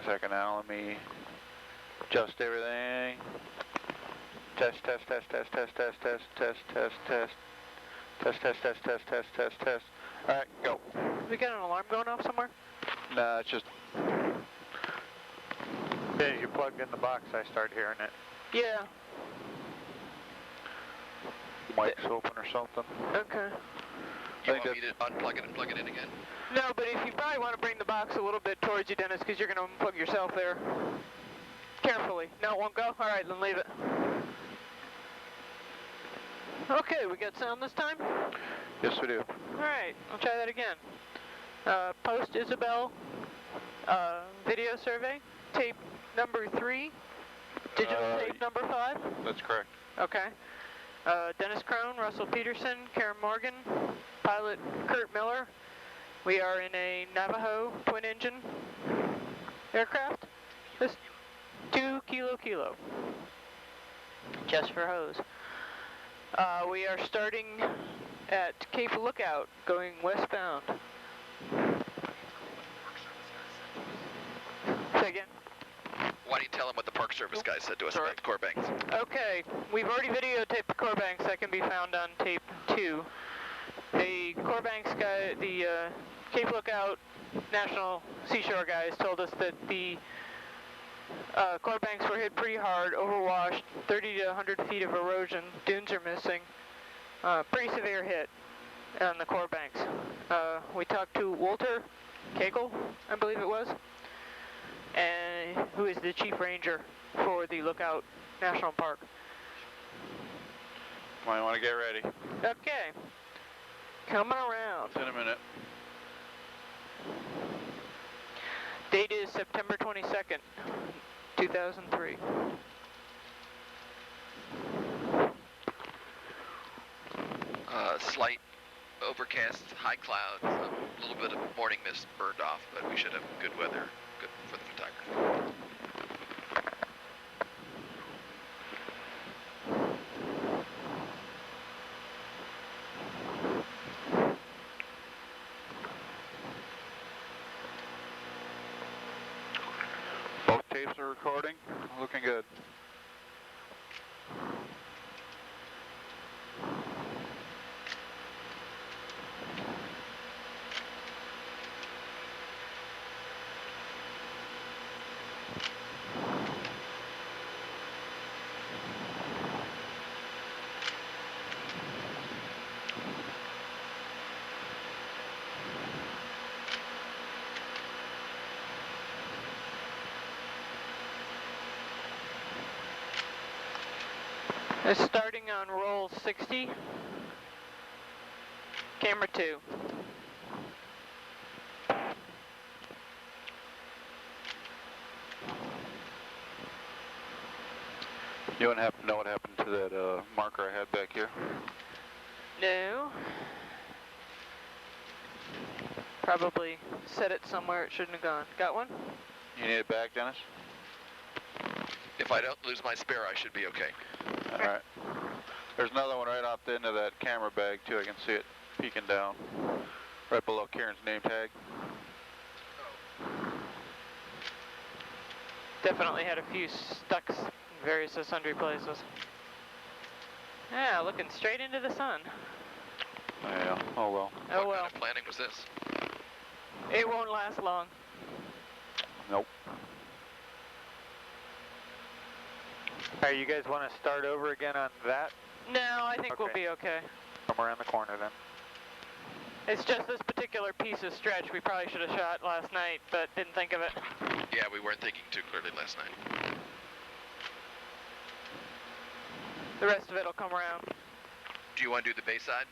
second now. Let me adjust everything. Test, test, test, test, test, test, test, test, test, test. Test, test, test, test, test, test, test. All right, go. We got an alarm going off somewhere? Nah, it's just... As you plugged in the box, I start hearing it. Yeah. Mic's open or something. Okay. You want me to unplug it and plug it in again? No, but if you probably want to bring the box a little bit towards you, Dennis, because you're going to unplug yourself there. Carefully. No, it won't go? All right, then leave it. Okay, we got sound this time? Yes, we do. All right, I'll try that again. Post Isabel video survey, tape number 3, digital tape number 5. That's correct. Okay. Dennis Crone, Russell Peterson, Karen Morgan, pilot Kurt Miller. We are in a Navajo twin-engine aircraft. This 2 kilo. Just for hose. We are starting at Cape Lookout, going westbound. Say again? Why don't you tell them what the Park Service guy said to us about the core banks? Okay, we've already videotaped the core banks. That can be found on tape 2. The core banks guy, the Cape Lookout National Seashore guys told us that the core banks were hit pretty hard, overwashed, 30 to 100 feet of erosion, dunes are missing. Pretty severe hit on the core banks. We talked to Walter Kegel, I believe it was, and who is the chief ranger for the Lookout National Park. Might want to get ready. Okay, coming around. In a minute. Date is September 22nd, 2003. Slight overcast, high clouds, a little bit of morning mist burned off, but we should have good weather, good for the photography. Both tapes are recording, looking good. It's starting on roll 60, camera 2. You don't happen to know what happened to that marker I had back here? No. Probably set it somewhere it shouldn't have gone. Got one? You need it back, Dennis? If I don't lose my spare, I should be okay. All right. There's another one right off the end of that camera bag, too. I can see it peeking down right below Karen's name tag. Definitely had a few stuck in various sundry places. Yeah, looking straight into the sun. Yeah, oh well. Oh What well. kind of planning was this? It won't last long. Nope. All right, you guys want to start over again on that? No, I think we'll be okay. Come around the corner then. It's just this particular piece of stretch we probably should have shot last night, but didn't think of it. Yeah, we weren't thinking too clearly last night. The rest of it will come around. Do you want to do the bay side?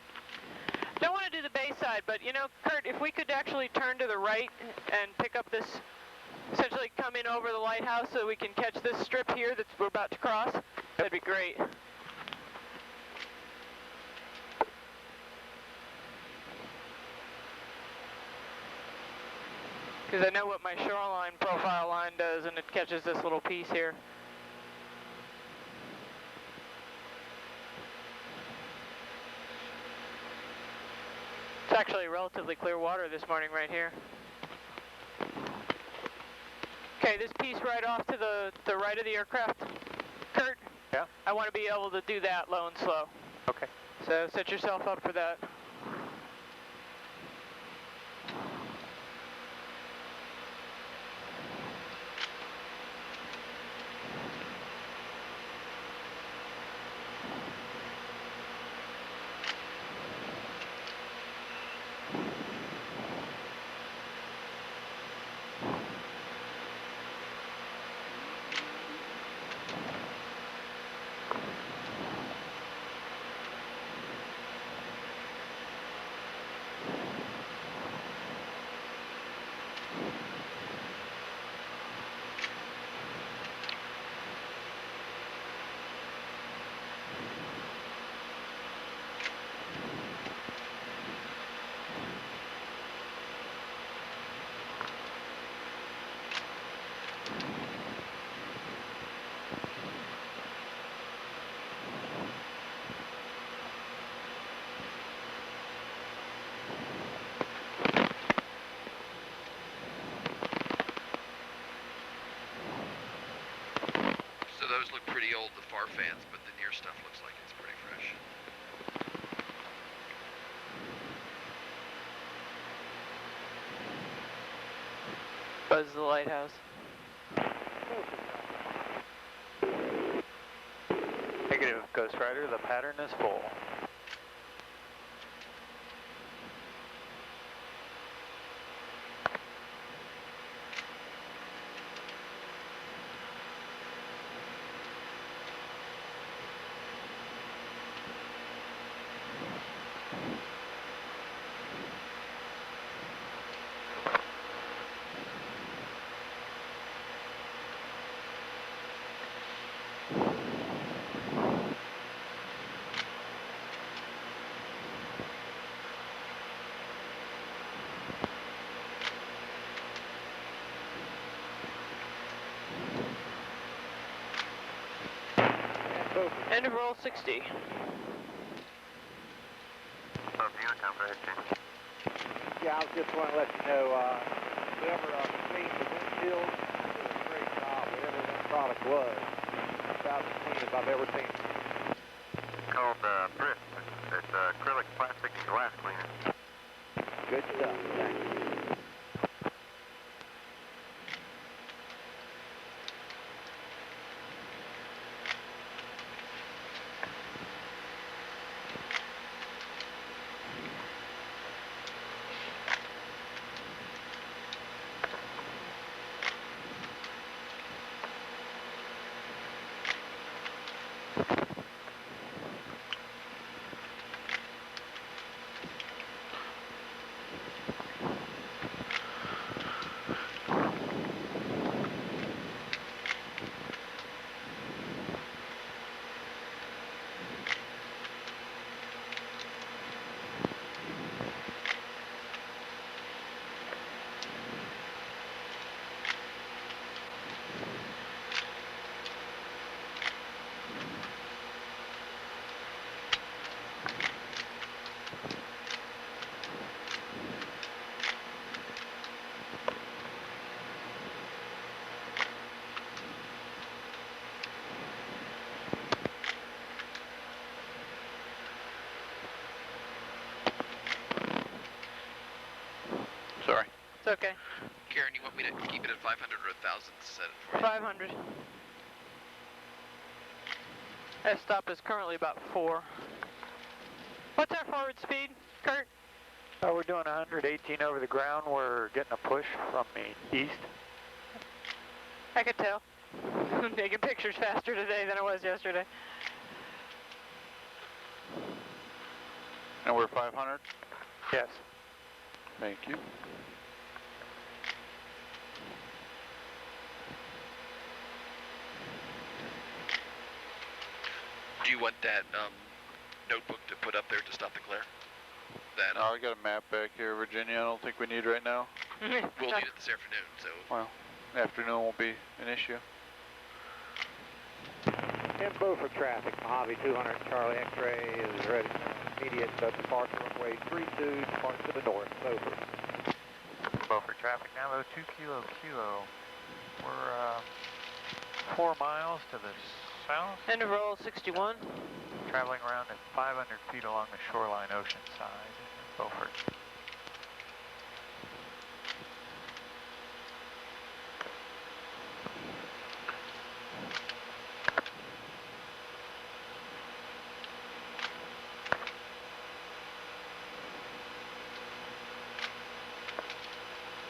Don't want to do the bay side, but you know, Kurt, if we could actually turn to the right and pick up this, essentially come in over the lighthouse so we can catch this strip here that we're about to cross, that'd be great. Because I know what my shoreline profile line does, and it catches this little piece here. It's actually relatively clear water this morning right here. Okay, this piece right off to the right of the aircraft, Kurt. Yeah? I want to be able to do that low and slow. Okay. So set yourself up for that. So those look pretty old, the far fans, but the near stuff looks like it's pretty fresh. Buzz the lighthouse. Negative, Ghost Rider, the pattern is full. End of roll 60. Unit time, go ahead, James. Yeah, I was just want to let you know, whoever cleaned the windshield did a great job, whatever that product was. About as clean as I've ever seen. It's called Brit. It's acrylic, plastic, and glass cleaner. Good stuff, thank you. Sorry. It's okay. Karen, you want me to keep it at 500 or 1,000 to set it for you? 500. S-stop is currently about 4. What's our forward speed, Kurt? We're doing 118 over the ground. We're getting a push from the east. I could tell. Taking pictures faster today than it was yesterday. And we're 500? Yes. Thank you. Do you want that notebook to put up there to stop the glare? That I got a map back here, Virginia. I don't think we need right now. we'll need it this afternoon, so Well, afternoon won't be an issue. Info for traffic, Mojave 200 Charlie X-ray is ready. Immediate departure runway 32, depart to the north, over. Info for traffic, Navo 2 Kilo Kilo. We're 4 miles to the south, End of roll 61. traveling around at 500 feet along the shoreline ocean side, Beaufort.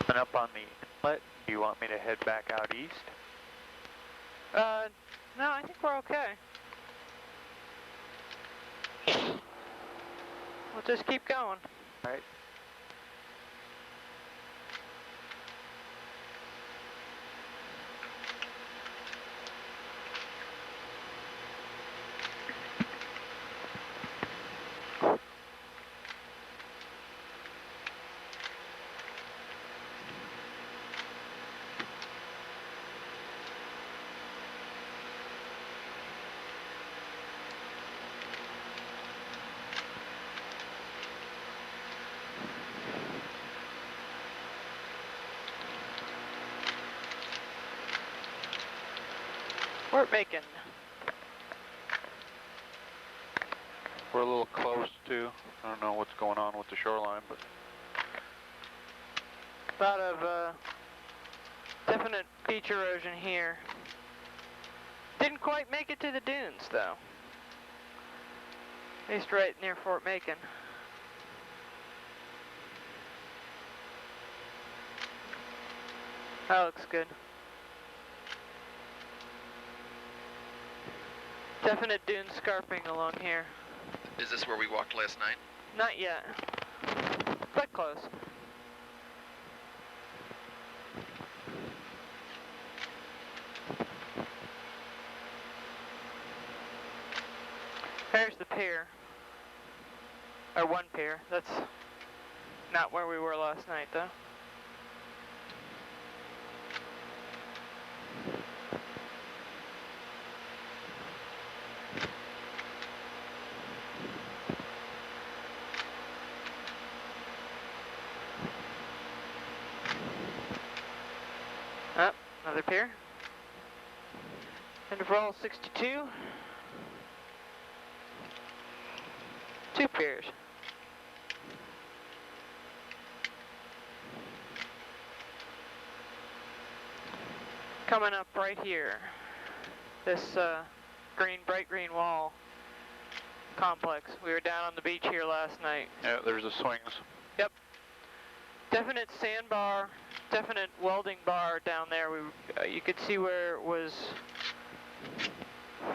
And up on the inlet, do you want me to head back out east? No, I think we're okay. We'll just keep going. All right. Fort Macon. We're a little close to, I don't know what's going on with the shoreline, but Lot of definite beach erosion here. Didn't quite make it to the dunes though. At least right near Fort Macon. That looks good. Definite dune scarping along here. Is this where we walked last night? Not yet, but close. There's the pier, or one pier. That's not where we were last night though. Another pier. End of roll 62. 2 piers. Coming up right here. This bright green wall complex. We were down on the beach here last night. yeah, there's the swings. Yep. Definite sandbar, definite welding bar down there. You could see where it was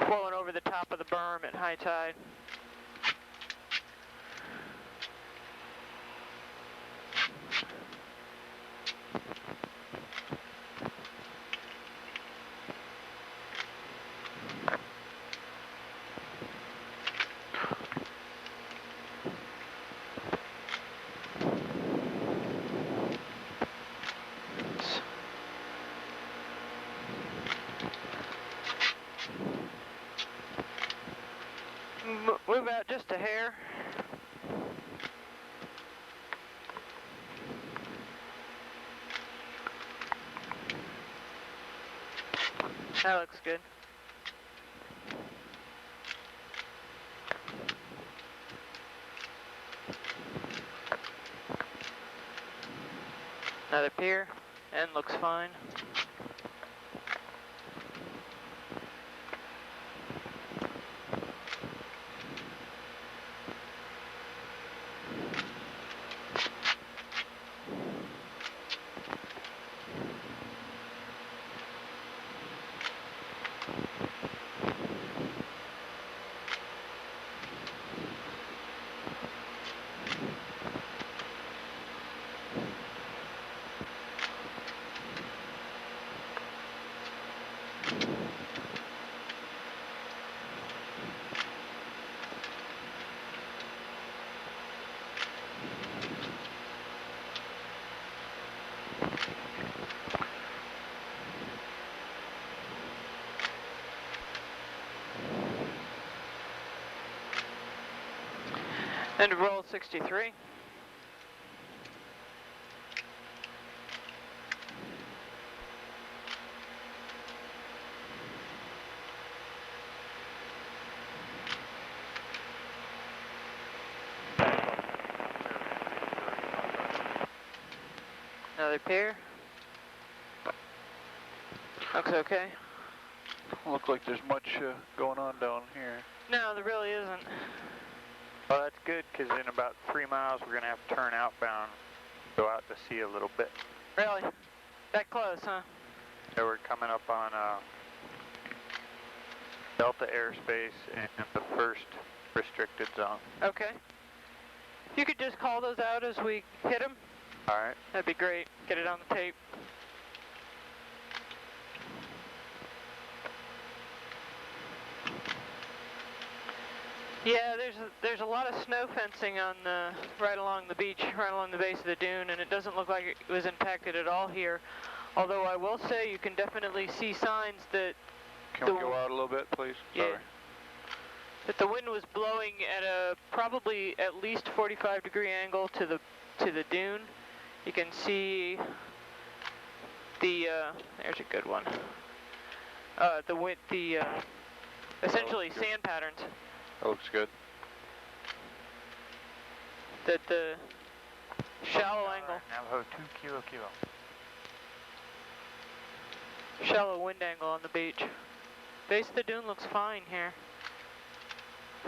flowing over the top of the berm at high tide. Move out just a hair. That looks good. Another pier, and looks fine. End of roll 63. Another pair. Looks okay. Look like there's much going on down here. No, there really isn't. Well, that's good, because in about 3 miles we're going to have to turn outbound, go out to sea a little bit. Really? That close, huh? So we're coming up on Delta airspace and the first restricted zone. Okay. If you could just call those out as we hit them, All right. that'd be great. Get it on the tape. Yeah, there's a lot of snow fencing on right along the beach, right along the base of the dune, and it doesn't look like it was impacted at all here. Although I will say you can definitely see signs that Can we go out a little bit, please? Yeah. Sorry. That the wind was blowing at a probably at least 45-degree angle to the dune. You can see the there's a good one. Essentially good. sand patterns. That looks good. That the shallow angle, Navajo 2 kilo. shallow wind angle on the beach. Base of the dune looks fine here.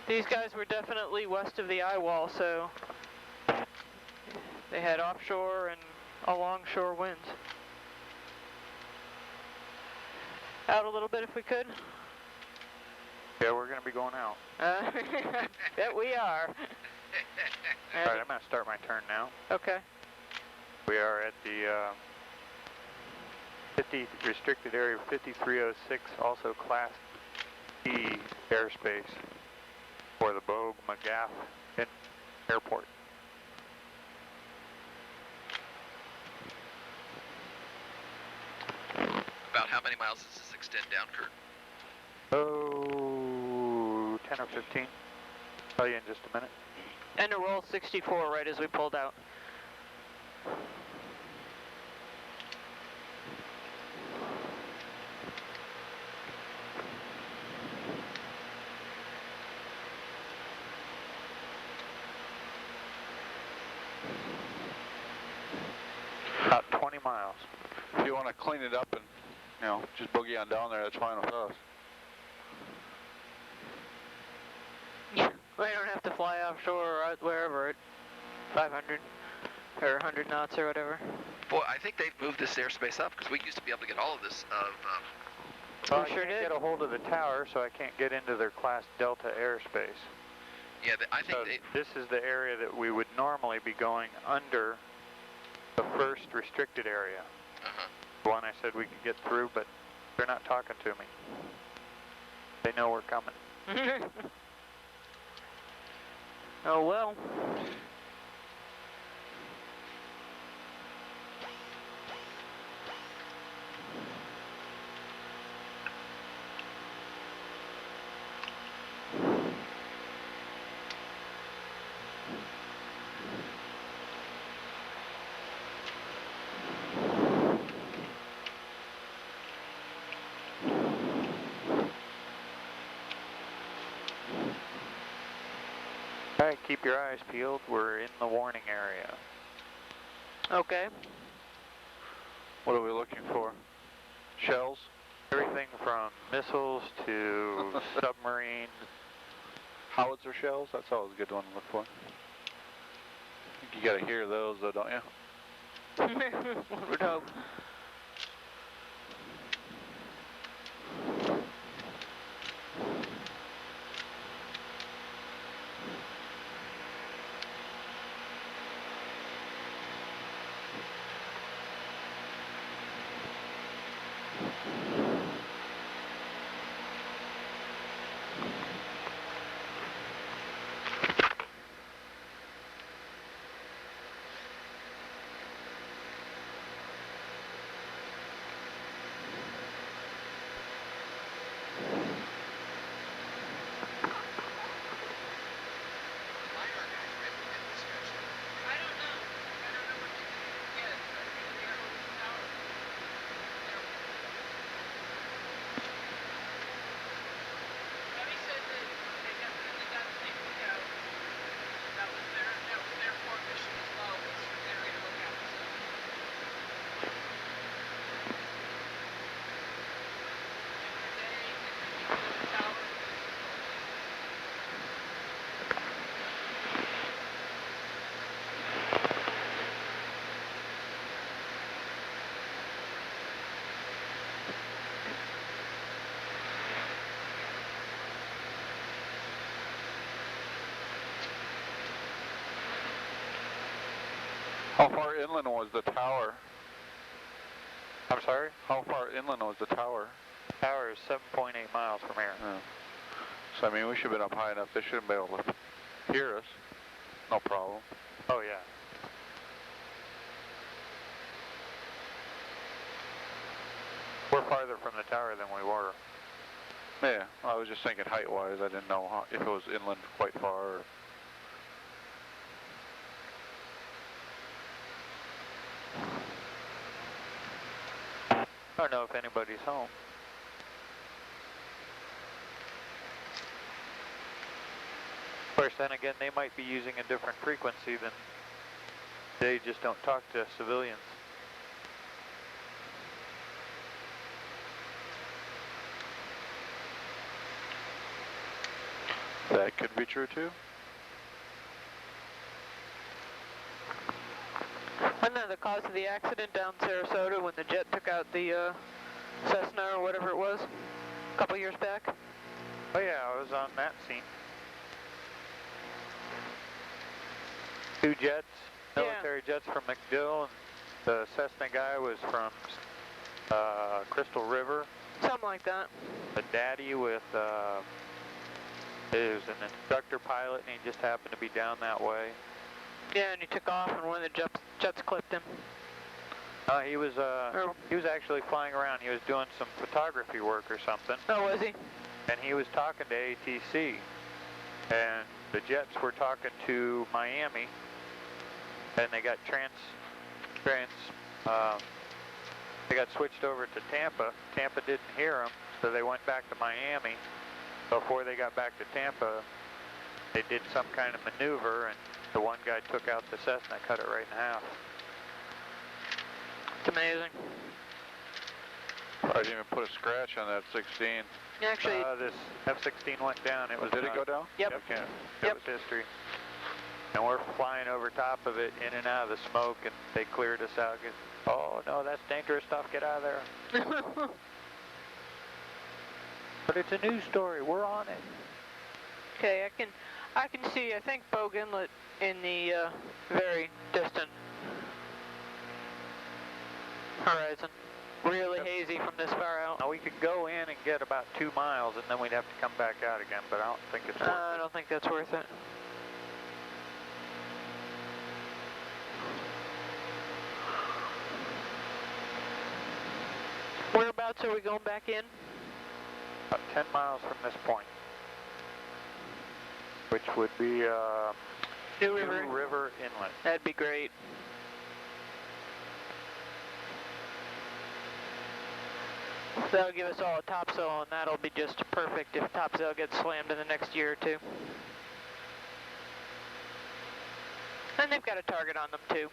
These guys were definitely west of the eye wall, so they had offshore and alongshore winds. Out a little bit if we could. Yeah, we're going to be going out. That we are. All right, I'm going to start my turn now. Okay. We are at the 50 restricted area 5306, also Class E airspace for the Bogue McGaff Airport. About how many miles does this extend down, Kurt? Oh, 10 or 15. Tell you in just a minute. And a roll 64 right as we pulled out. About 20 miles. If you want to clean it up and, you know, just boogie on down there, that's fine with us. We don't have to fly offshore or out wherever at 500 or 100 knots or whatever. Boy, I think they've moved this airspace up because we used to be able to get all of this. Well, We I sure can't did. get a hold of the tower, so I can't get into their Class Delta airspace. Yeah, I think So they. this is the area that we would normally be going under the first restricted area. Uh-huh. The one I said we could get through, but they're not talking to me. They know we're coming. Oh well. All right, keep your eyes peeled. We're in the warning area. Okay. What are we looking for? Shells? Everything from missiles to submarines. Howitzer shells? That's always a good one to look for. I think you got to hear those though, don't you? One would hope. How far inland was the tower? I'm sorry? How far inland was the tower? Tower is 7.8 miles from here. Yeah. So, I mean, we should have been up high enough. They shouldn't be able to hear us. No problem. Oh, yeah. We're farther from the tower than we were. Yeah, I was just thinking height-wise. I didn't know if it was inland quite far. Or... I don't know if anybody's home. Of course, then again, they might be using a different frequency than they just don't talk to civilians. That could be true, too. Wasn't that the cause of the accident down in Sarasota when the jet took out the Cessna or whatever it was a couple years back? Oh yeah, I was on that scene. 2 jets, military jets from MacDill, and the Cessna guy was from Crystal River. Something like that. The daddy with, he was an instructor pilot, and he just happened to be down that way. Yeah, and he took off, and one of the jets clipped him. He was actually flying around. He was doing some photography work or something. Oh, was he? And he was talking to ATC, and the jets were talking to Miami, and they got they got switched over to Tampa. Tampa didn't hear them, so they went back to Miami. Before they got back to Tampa, they did some kind of maneuver, and the one guy took out the Cessna, cut it right in half. It's amazing. I didn't even put a scratch on that 16. Actually, This F-16 went down. It was Did it go down? Yep. It Yep. was history. And we're flying over top of it, in and out of the smoke, and they cleared us out. Oh no, that's dangerous stuff. Get out of there. But it's a news story. We're on it. okay, I can see, I think, Bogue Inlet in the very distant horizon. Really hazy from this far out. Now we could go in and get about 2 miles, and then we'd have to come back out again. But I don't think it's worth I it. don't think that's worth it. Whereabouts are we going back in? About 10 miles from this point, which would be New River. New River Inlet. That'd be great. So that'll give us all a topsail, and that'll be just perfect if topsail gets slammed in the next year or two. And they've got a target on them too.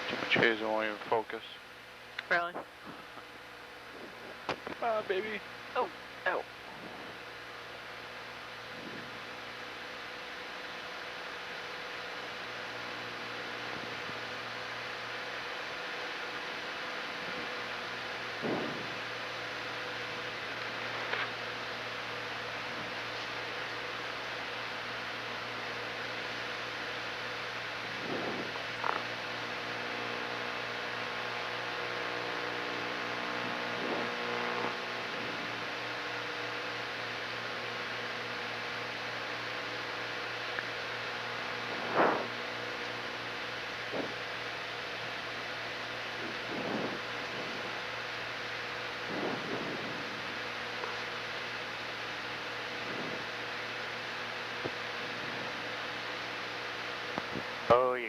Too much haze, won't even focus. Really? Come on, baby. Oh, oh.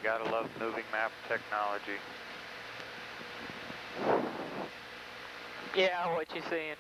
you gotta love moving map technology. Yeah, what you seeing?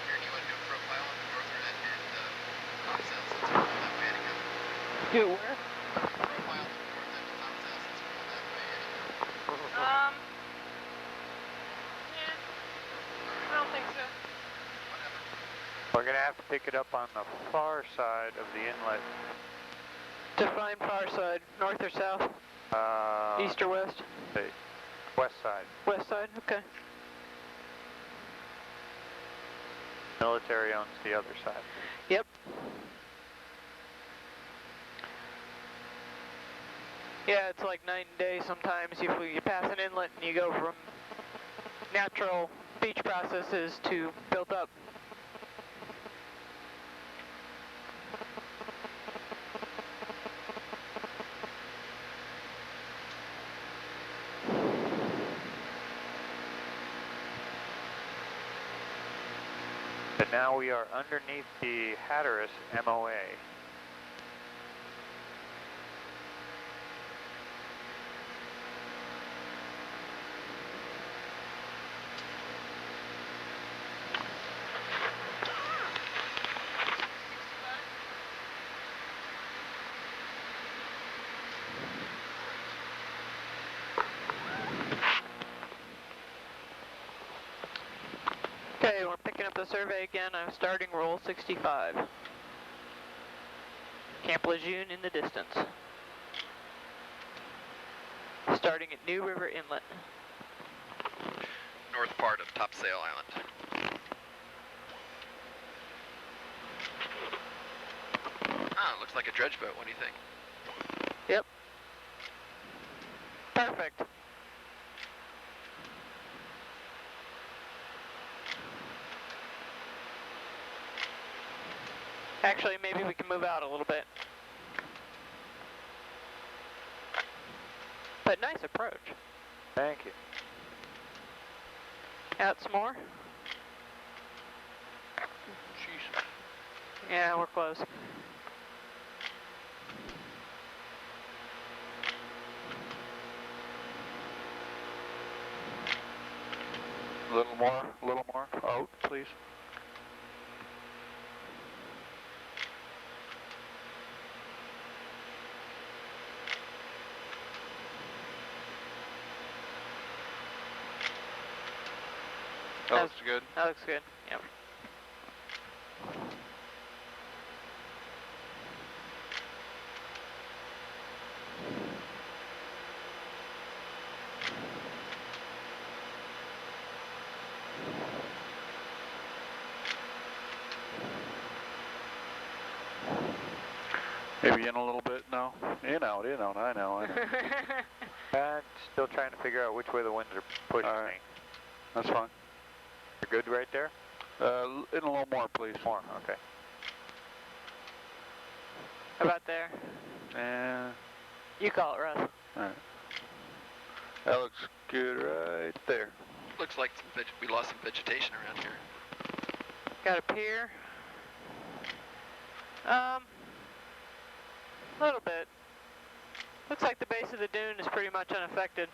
Here, do you want to do a profile on the northern and top sail since we're going that way anyhow? Do where? Profile on the north end to top sail since we're going that way anyhow. Yeah. I don't think so. Whatever. We're gonna have to pick it up on the far side of the inlet. Define far side, north or south? East or west? The west side. West side, okay. Military owns the other side. Yep. Yeah, it's like night and day sometimes. You pass an inlet and you go from natural beach processes to built up. But now we are underneath the Hatteras MOA. Okay, we're picking up the survey again. I'm starting roll 65. Camp Lejeune in the distance. Starting at New River Inlet. North part of Topsail Island. Ah, looks like a dredge boat. What do you think? Yep. Perfect. Actually, maybe we can move out a little bit. But nice approach. Thank you. Out some more? Jeez. Yeah, we're close. A little more. Out, please. That looks good. That looks good, yep. Maybe in a little bit, no? In, out, I know. And still trying to figure out which way the winds are pushing All right. me. That's fine. You're good right there? In a little more, please. More, okay. About there. And, You call it, Russ. all right. That looks good right there. Looks like we lost some vegetation around here. Got a pier. A little bit. Looks like the base of the dune is pretty much unaffected.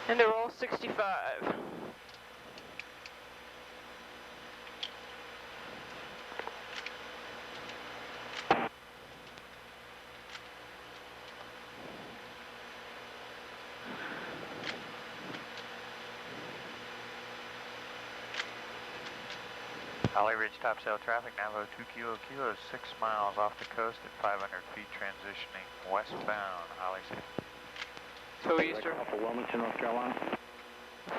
And to roll 65. Holly Ridge topsail traffic, Navajo 2 Kilo Kilo, 6 miles off the coast at 500 feet, transitioning westbound. Holly sail. So we used to Off of Wilmington, North Carolina.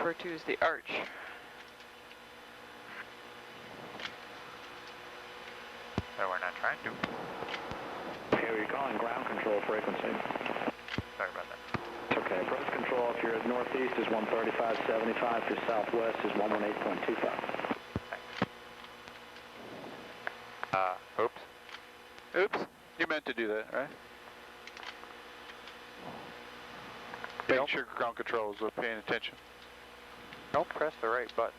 refer to as the arch. So we're not trying to. Okay, you're calling ground control frequency. Sorry about that. It's okay. Approach control if you're northeast is 135.75, if you're southwest is 118.25. Oops. Oops. You meant to do that, right? Make sure ground controls are paying attention. Don't press the right buttons.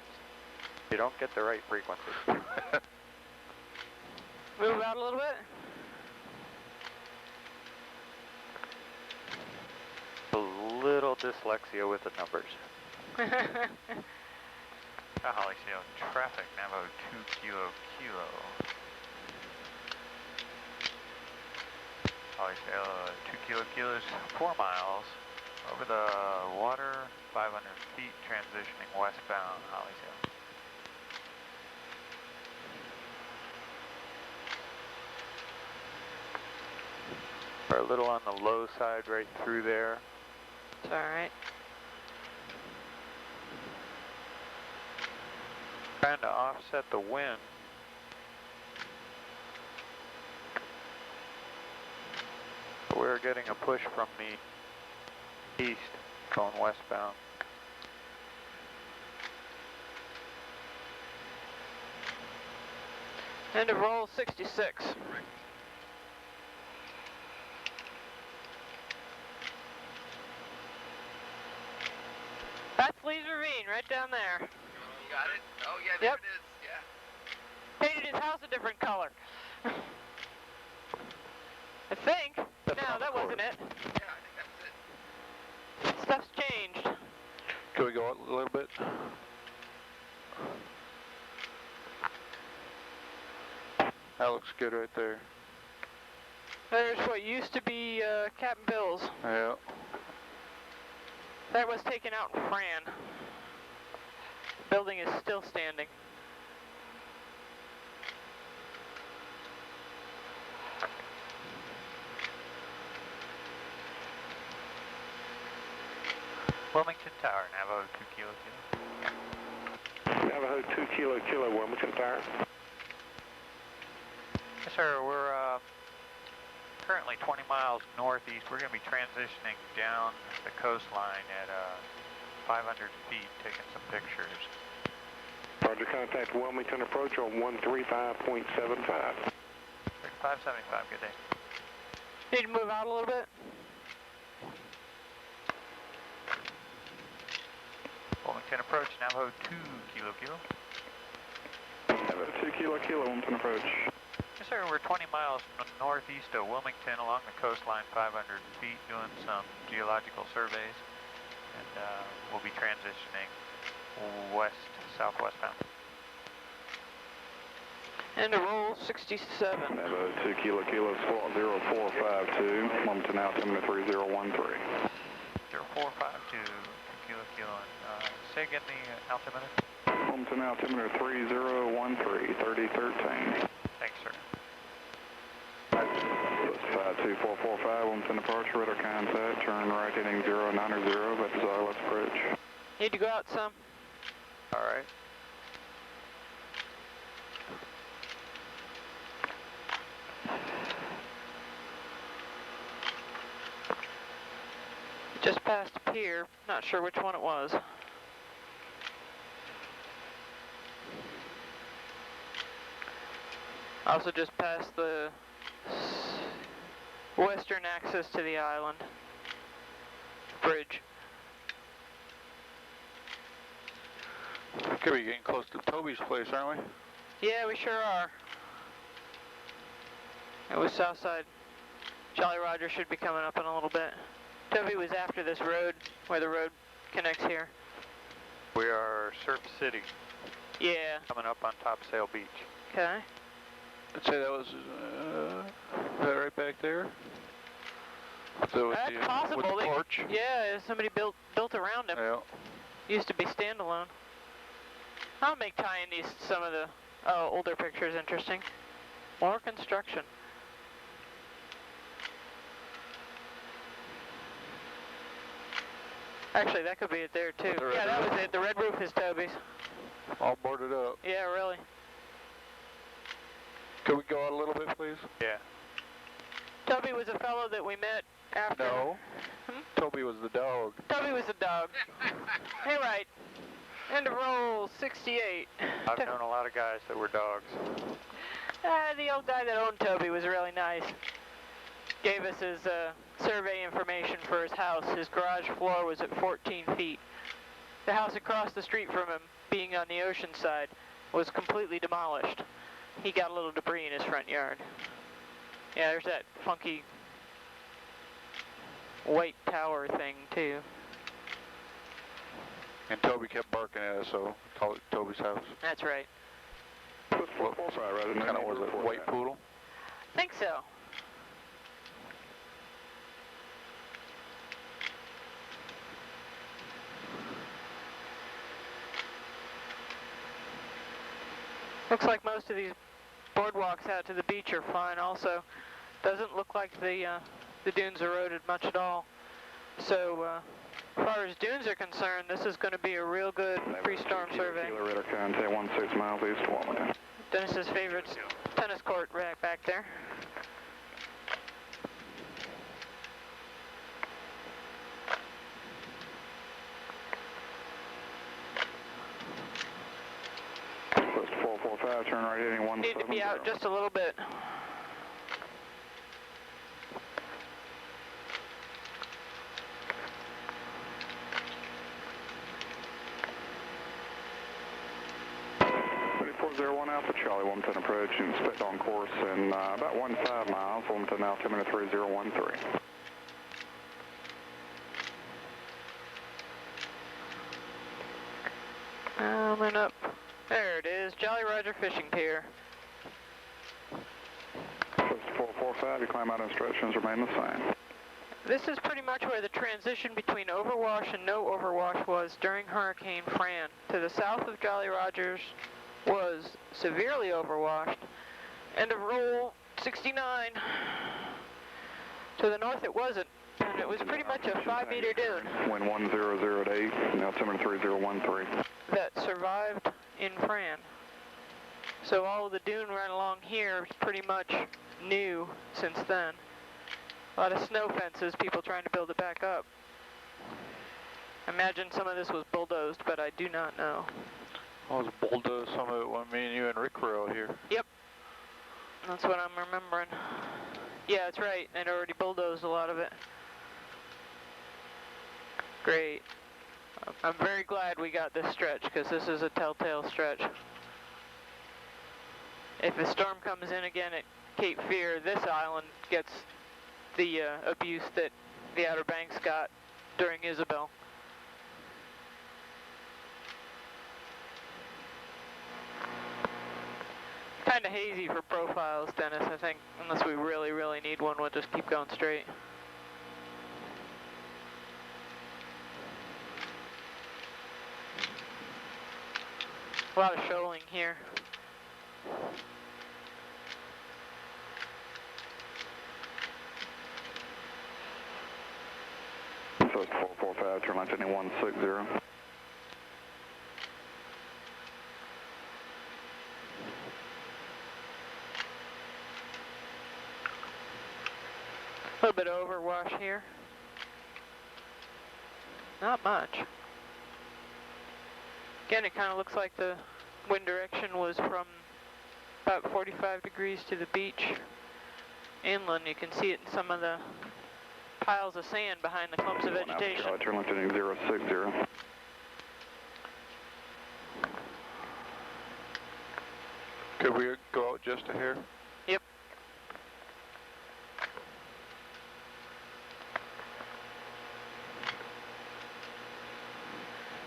You don't get the right frequency. Move out a little bit. A little dyslexia with the numbers. Holly sail traffic, Navajo 2 Kilo Kilo. Holly sail 2 Kilo Kilos, 4 miles over the water, 500 feet, transitioning westbound. Holly sail. We're a little on the low side right through there. It's alright. Trying to offset the wind. We're getting a push from the east going westbound. And to roll 66. That's Lee's Ravine, right down there. You got it? Oh, yeah, there Yep. it is. Yeah. Painted his house a different color. I think. That's No, on that the wasn't course. it. Yeah, I think that was it. Stuff's changed. Can we go up a little bit? That looks good right there. There's what used to be Captain Bill's. Yeah. That was taken out in Fran. The building is still standing. Wilmington Tower, Navajo 2 Kilo Kilo. Navajo 2 Kilo Kilo, Wilmington Tower. Yes, sir. We're currently 20 miles northeast. We're going to be transitioning down the coastline at 500 feet, taking some pictures. Roger, contact Wilmington approach on 135.75. 575, good day. Need to move out a little bit? Wilmington approach, Navajo 2 Kilo Kilo. Navajo 2 Kilo Kilo, Wilmington approach. Yes, sir. We're 20 miles northeast of Wilmington along the coastline, 500 feet, doing some geological surveys. And we'll be transitioning southwestbound. And to roll 67. Navajo 2 Kilo Kilo, squawk 0452, Wilmington altimeter 3013. 0452, 2 Kilo Kilo. And say again the altimeter. Wilmington altimeter 3013, 3013. Thanks, sir. 52445, Wilmington departure, radar contact, turn right heading 090, but desire west approach. Need to go out some. All right. Just past the pier, not sure which one it was. Also just past the western access to the island bridge. Could be getting close to Toby's place, aren't we? Yeah, we sure are. It was Southside. Jolly Roger should be coming up in a little bit. Toby was after this road, where the road connects here. We are Surf City, Yeah. coming up on Topsail Beach. Okay. I'd say that was, is that right back there? So with That's possible. With the porch? Yeah, somebody built around him. Yeah. Used to be standalone. I'll make tying these some of the older pictures interesting. More construction. Actually, that could be it there too. Yeah, that was it. The red roof is Toby's. All boarded up. Yeah, really. Could we go out a little bit, please? Yeah. Toby was a fellow that we met after. No. Toby was the dog. Toby was the dog. Hey, right. End of roll 68. I've known a lot of guys that were dogs. The old guy that owned Toby was really nice. Gave us his survey information for his house. His garage floor was at 14 feet. The house across the street from him, being on the ocean side, was completely demolished. He got a little debris in his front yard. Yeah, there's that funky white tower thing too. And Toby kept barking at us, so call it Toby's house. That's right. What kind of was it? White poodle? Think so. Looks like most of these boardwalks out to the beach are fine also. Doesn't look like the dunes eroded much at all. So as far as dunes are concerned, this is going to be a real good pre-storm survey. Radar contact 16 miles east of Wilmington. Dennis's favorite tennis court rack back there. West 445, turn right heading 170. Need to be out just a little bit. Alpha Charlie, Wilmington approach, and expect on course in about 15 miles, Wilmington altimeter 3013. And up. There it is, Jolly Roger Fishing Pier. West 445, your climb out instructions remain the same. This is pretty much where the transition between overwash and no overwash was during Hurricane Fran. To the south of Jolly Roger's was severely overwashed. End of roll 69. To the north it wasn't, and it was pretty much a 5-meter dune. Wind 1008, altimeter 3013. That survived in Fran. So all of the dune right along here is pretty much new since then. A lot of snow fences, people trying to build it back up. I imagine some of this was bulldozed, but I do not know. I was bulldozed some of it when me and you and Rick were out here. Yep. That's what I'm remembering. Yeah, that's right. They'd already bulldozed a lot of it. Great. I'm very glad we got this stretch, because this is a telltale stretch. If a storm comes in again at Cape Fear, this island gets the abuse that the Outer Banks got during Isabel. Kind of hazy for profiles, Dennis, I think. Unless we really, really need one, we'll just keep going straight. A lot of shoaling here. West 445, turn left heading 160. A little bit of overwash here. Not much. Again, it kind of looks like the wind direction was from about 45 degrees to the beach inland. You can see it in some of the piles of sand behind the clumps of vegetation. Charlie, turn left heading 060. Could we go out just a hair? Yep.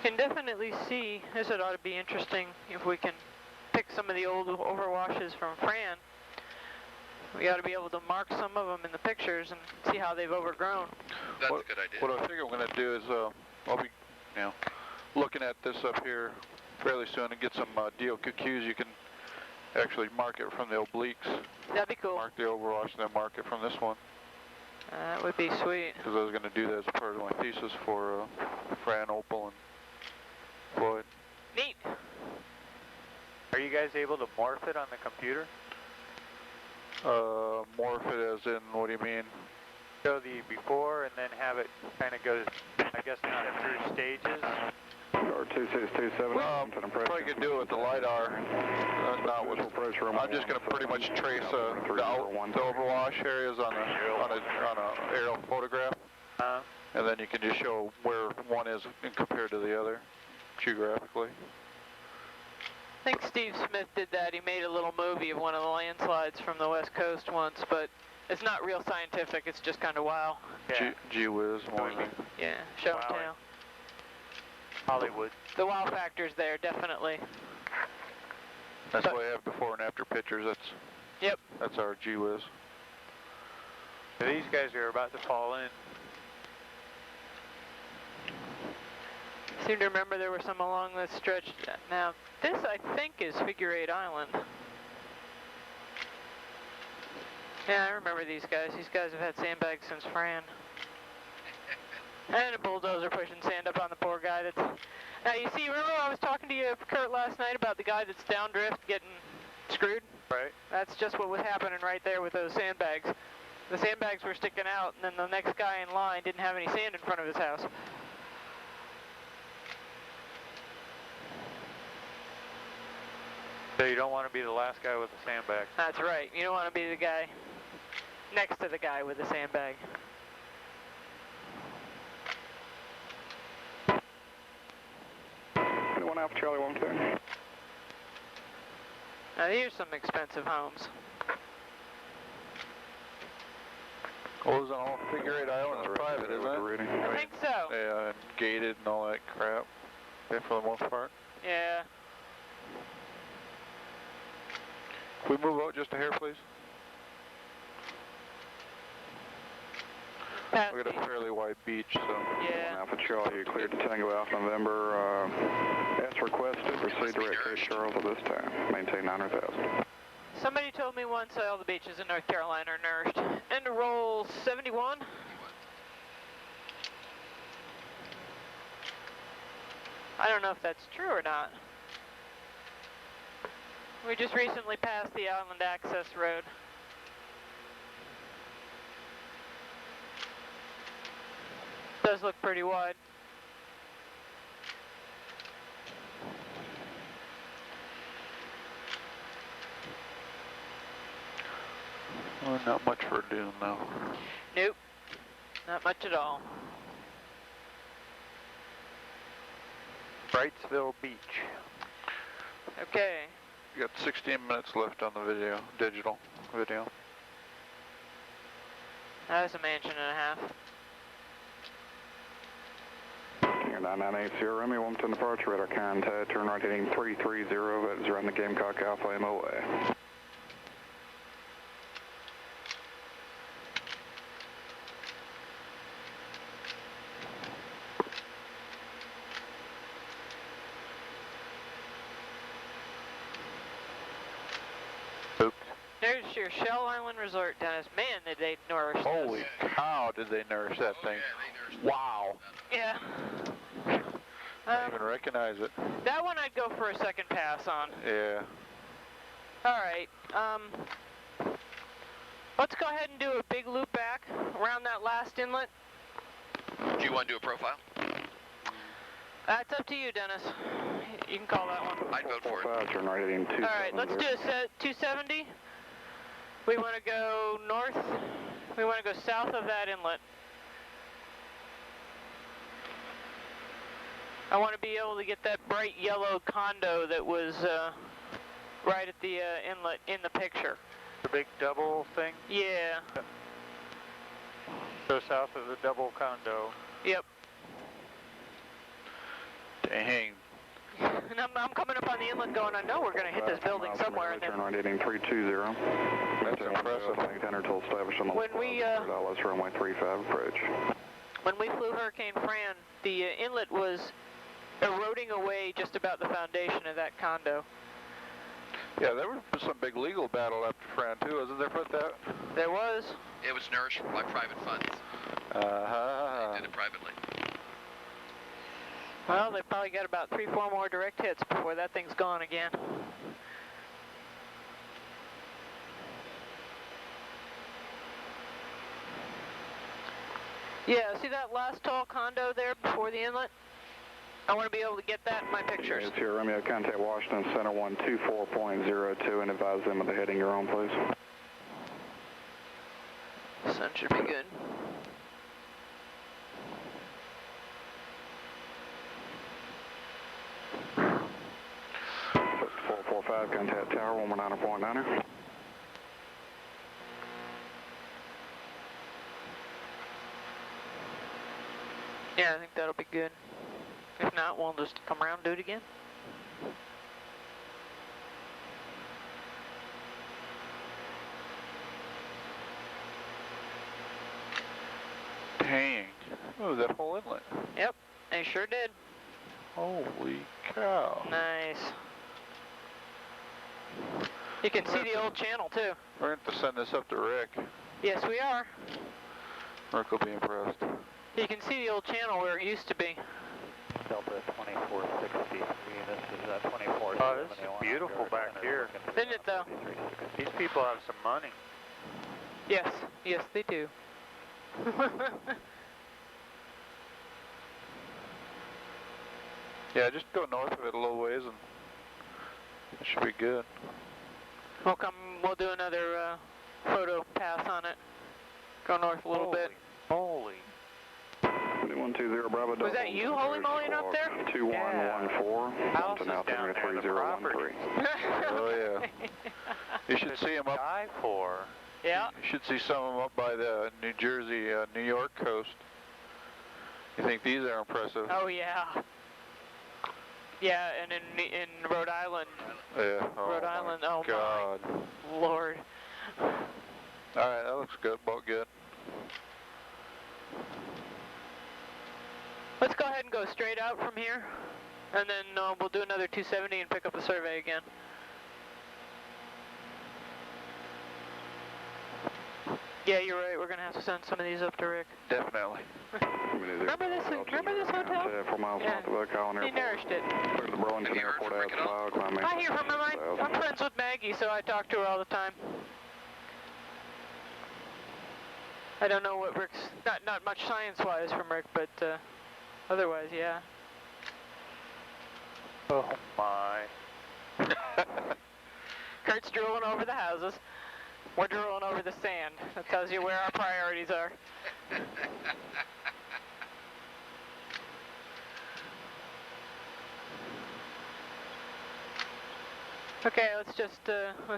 Can definitely see, this would ought to be interesting if we can pick some of the old overwashes from Fran. We ought to be able to mark some of them in the pictures and see how they've overgrown. That's a good idea. What I think I'm going to do is I'll be, looking at this up here fairly soon and get some DOQQs. You can actually mark it from the obliques. That'd be cool. Mark the overwash and then mark it from this one. That would be sweet. Because I was going to do that as a part of my thesis for Fran, Opal, and Floyd. Neat. Are you guys able to morph it on the computer? Morph it as in, what do you mean? Show the before and then have it kind of go, I guess, not through stages? Or 2627. Probably could do it with the LiDAR, not with. I'm just going to pretty much trace the overwash areas on a aerial photograph, and then you can just show where one is compared to the other, geographically. I think Steve Smith did that. He made a little movie of one of the landslides from the West Coast once, but it's not real scientific. It's just kind of wow. Yeah. Gee whiz, more than. Yeah, show and tell. Hollywood. The wow factor's there, definitely. That's why I have before and after pictures. That's our gee whiz. So these guys are about to fall in. I seem to remember there were some along this stretch. Now, this I think is Figure 8 Island. Yeah, I remember these guys. These guys have had sandbags since Fran. And a bulldozer pushing sand up on the poor guy that's... Now, you see, remember I was talking to you, Kurt, last night about the guy that's downdrift getting screwed? Right. That's just what was happening right there with those sandbags. The sandbags were sticking out, and then the next guy in line didn't have any sand in front of his house. So you don't want to be the last guy with a sandbag. That's right. You don't want to be the guy next to the guy with the sandbag. Alpha Charlie 12. Now here's some expensive homes. Well, isn't all Figure 8 Island is private, isn't it? I think so. Yeah, and gated and all that crap. Yeah, for the most part. Yeah. Can we move out just a hair, please? We got a fairly wide beach, so. Yeah. Alpha Charlie, you cleared to Tango Alpha November. As requested, proceed direct Cape Charles at this time. Maintain 900,000. Somebody told me once all the beaches in North Carolina are nourished. And to roll 71. I don't know if that's true or not. We just recently passed the Island Access Road. Does look pretty wide. Well, not much for a dune, though. Nope. Not much at all. Brightsville Beach. Okay. You got 16 minutes left on the video, digital video. That was a mansion and a half. 9980, Remy, Wilmington departure, radar contact, turn right heading 330, that is around the Gamecock Alpha MOA. Oops. There's your Shell Island Resort, Dennis. Man, did they nourish this. Holy cow, did they nourish that thing. Yeah, they Wow. Yeah. I didn't even recognize it. That one I'd go for a second pass on. Yeah. Alright, let's go ahead and do a big loop back around that last inlet. Do you want to do a profile? It's up to you, Dennis. You can call that one. I'd vote for it. 45, turn right heading 270. Alright, let's do a 270. We want to go north. We want to go south of that inlet. I want to be able to get that bright yellow condo that was right at the inlet in the picture. The big double thing? Yeah. Go south of the double condo. Yep. Dang. And I'm coming up on the inlet going, I know we're going to hit this building somewhere. And then Turn right heading 320. That's impressive. 800 till established on the When we, Dallas runway 35 approach. when we flew Hurricane Fran, the inlet was eroding away just about the foundation of that condo. Yeah, there was some big legal battle after Fran too, wasn't there, for that? There was. It was nourished by private funds. Uh-huh. They did it privately. Well, they probably got about 3-4 more direct hits before that thing's gone again. Yeah, see that last tall condo there before the inlet? I want to be able to get that in my pictures. It's here, Romeo, contact Washington Center 124.02 and advise them of the heading you're on, please. Sun should be good. Contact tower 119.9. Yeah, I think that'll be good. If not, we'll just come around and do it again. Dang. Oh, that whole inlet. Yep, they sure did. Holy cow. Nice. You can see the old channel too. We're going to send this up to Rick. Yes, we are. Rick will be impressed. You can see the old channel where it used to be. Delta 2463, this is 24. Oh, this is beautiful back here. Isn't it though? These people have some money. Yes, yes they do. Yeah, just go north of it a little ways and it should be good. We'll do another photo pass on it. Go north a little bit. Holy. 120 Bravo. Was that you holy moly up there? 2114. Houses Now down there, the property. Oh yeah. You should see them up. Die for. Yeah. You should see some of them up by the New Jersey, New York coast. You think these are impressive? Oh yeah. Yeah, and in Rhode Island. Yeah. Oh Rhode Island. Oh God. my Lord. All right, that looks good. Boat good. Let's go ahead and go straight out from here, and then we'll do another 270 and pick up the survey again. Yeah, you're right. We're gonna have to send some of these up to Rick. Definitely. Remember this hotel? 4 miles north of Oak Island He Airport. nourished it. Clear to the Burlington Have you heard Airport from Rick at all? outside. I hear from him. I'm friends with Maggie, so I talk to her all the time. I don't know what Rick's, not much science-wise from Rick, but otherwise, yeah. Oh my. Kurt's drooling over the houses. We're drooling over the sand. That tells you where our priorities are. Okay, let's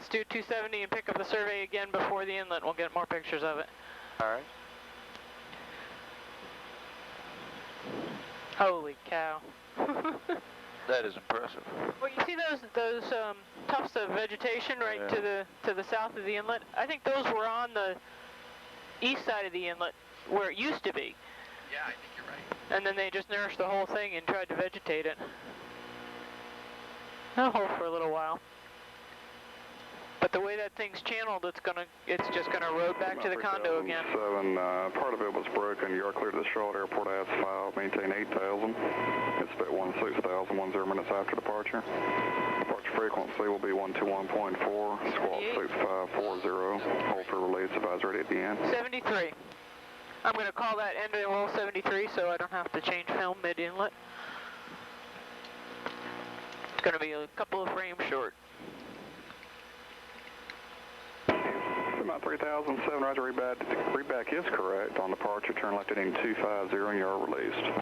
do 270 and pick up the survey again before the inlet. We'll get more pictures of it. All right. Holy cow. That is impressive. Well, you see those tufts of vegetation right to the south of the inlet? I think those were on the east side of the inlet where it used to be. Yeah, I think you're right. And then they just nourished the whole thing and tried to vegetate it. I'll hold for a little while. But the way that thing's channeled, it's just gonna erode back to the condo again. 7, part of it was broken. You are clear to the Charlotte Airport asphalt. Maintain 8,000. Expect 16,000, 10 minutes after departure. Departure frequency will be 121.4. Squawk 6540. Hold for release. Advisory at the end. 73. I'm going to call that end of roll 73 so I don't have to change film mid-inlet. It's going to be a couple of frames short. About 3007, roger, reback is correct. On departure, turn left heading 250 and you are released.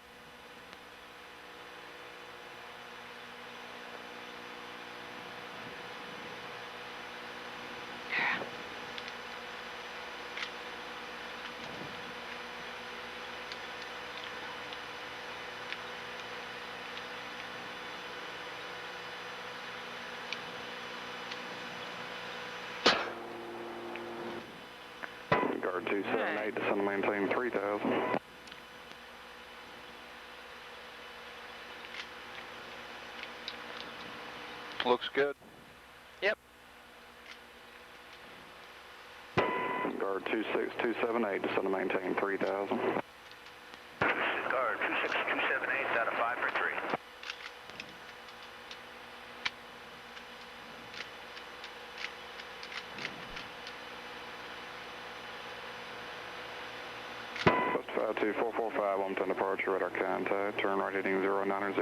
Guard 278, descend to maintain 3000. Looks good. Yep. Guard 26278, descend to maintain 3000. Guard 26278, out of 5 for 3. Post 52445, 110 departure, radar contact, turn right heading 090.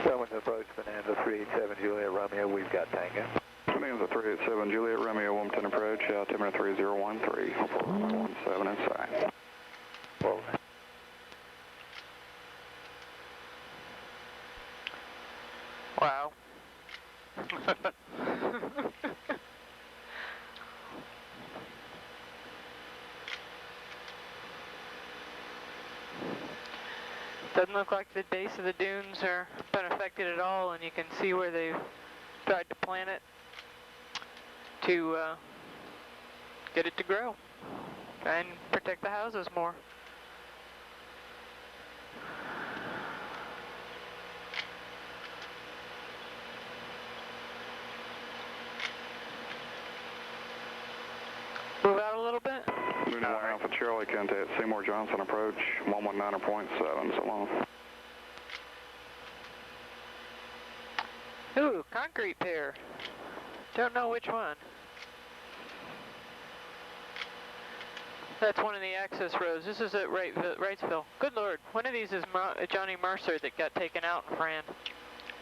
Someone's approach Bonanza 387 Juliet Romeo, we've got Tango. Bonanza 387 Juliet Romeo, 110 approach, altimeter 3013, 417 inside. Well, Wow. Doesn't look like the base of the dunes are been affected at all, and you can see where they've tried to plant it to get it to grow and protect the houses more. Move out a little bit. Moon 1 Alpha Charlie, contact Seymour Johnson approach, 119.7, so long. Ooh, concrete pier. Don't know which one. That's one of the access roads. This is at Wrightsville. Good Lord, one of these is Johnny Mercer that got taken out in Fran.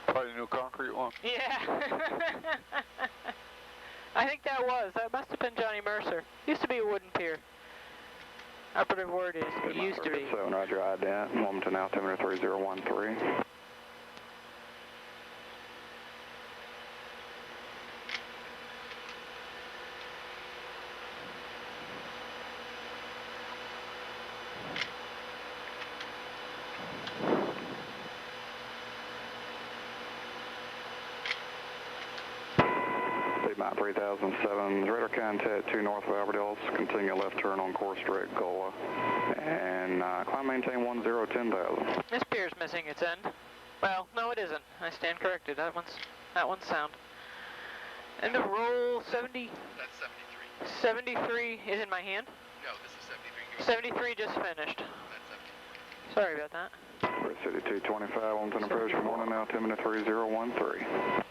Probably the new concrete one. Yeah. I think that must have been Johnny Mercer. Used to be a wooden pier. Operative word is, it used to be. 7, roger, ident, Wilmington altimeter 3013. Mount 3007, radar contact 2 north of Albert continue left turn on course direct Gola, and climb maintain 1010,000. This pier's missing its end. Well, no it isn't. I stand corrected. That one's sound. End of roll 70. That's 73 73. is in my hand. No, this is 73. 73 just finished. That's 73. Sorry about that. City 225, Wilmington approach, good morning, altimeter 3013.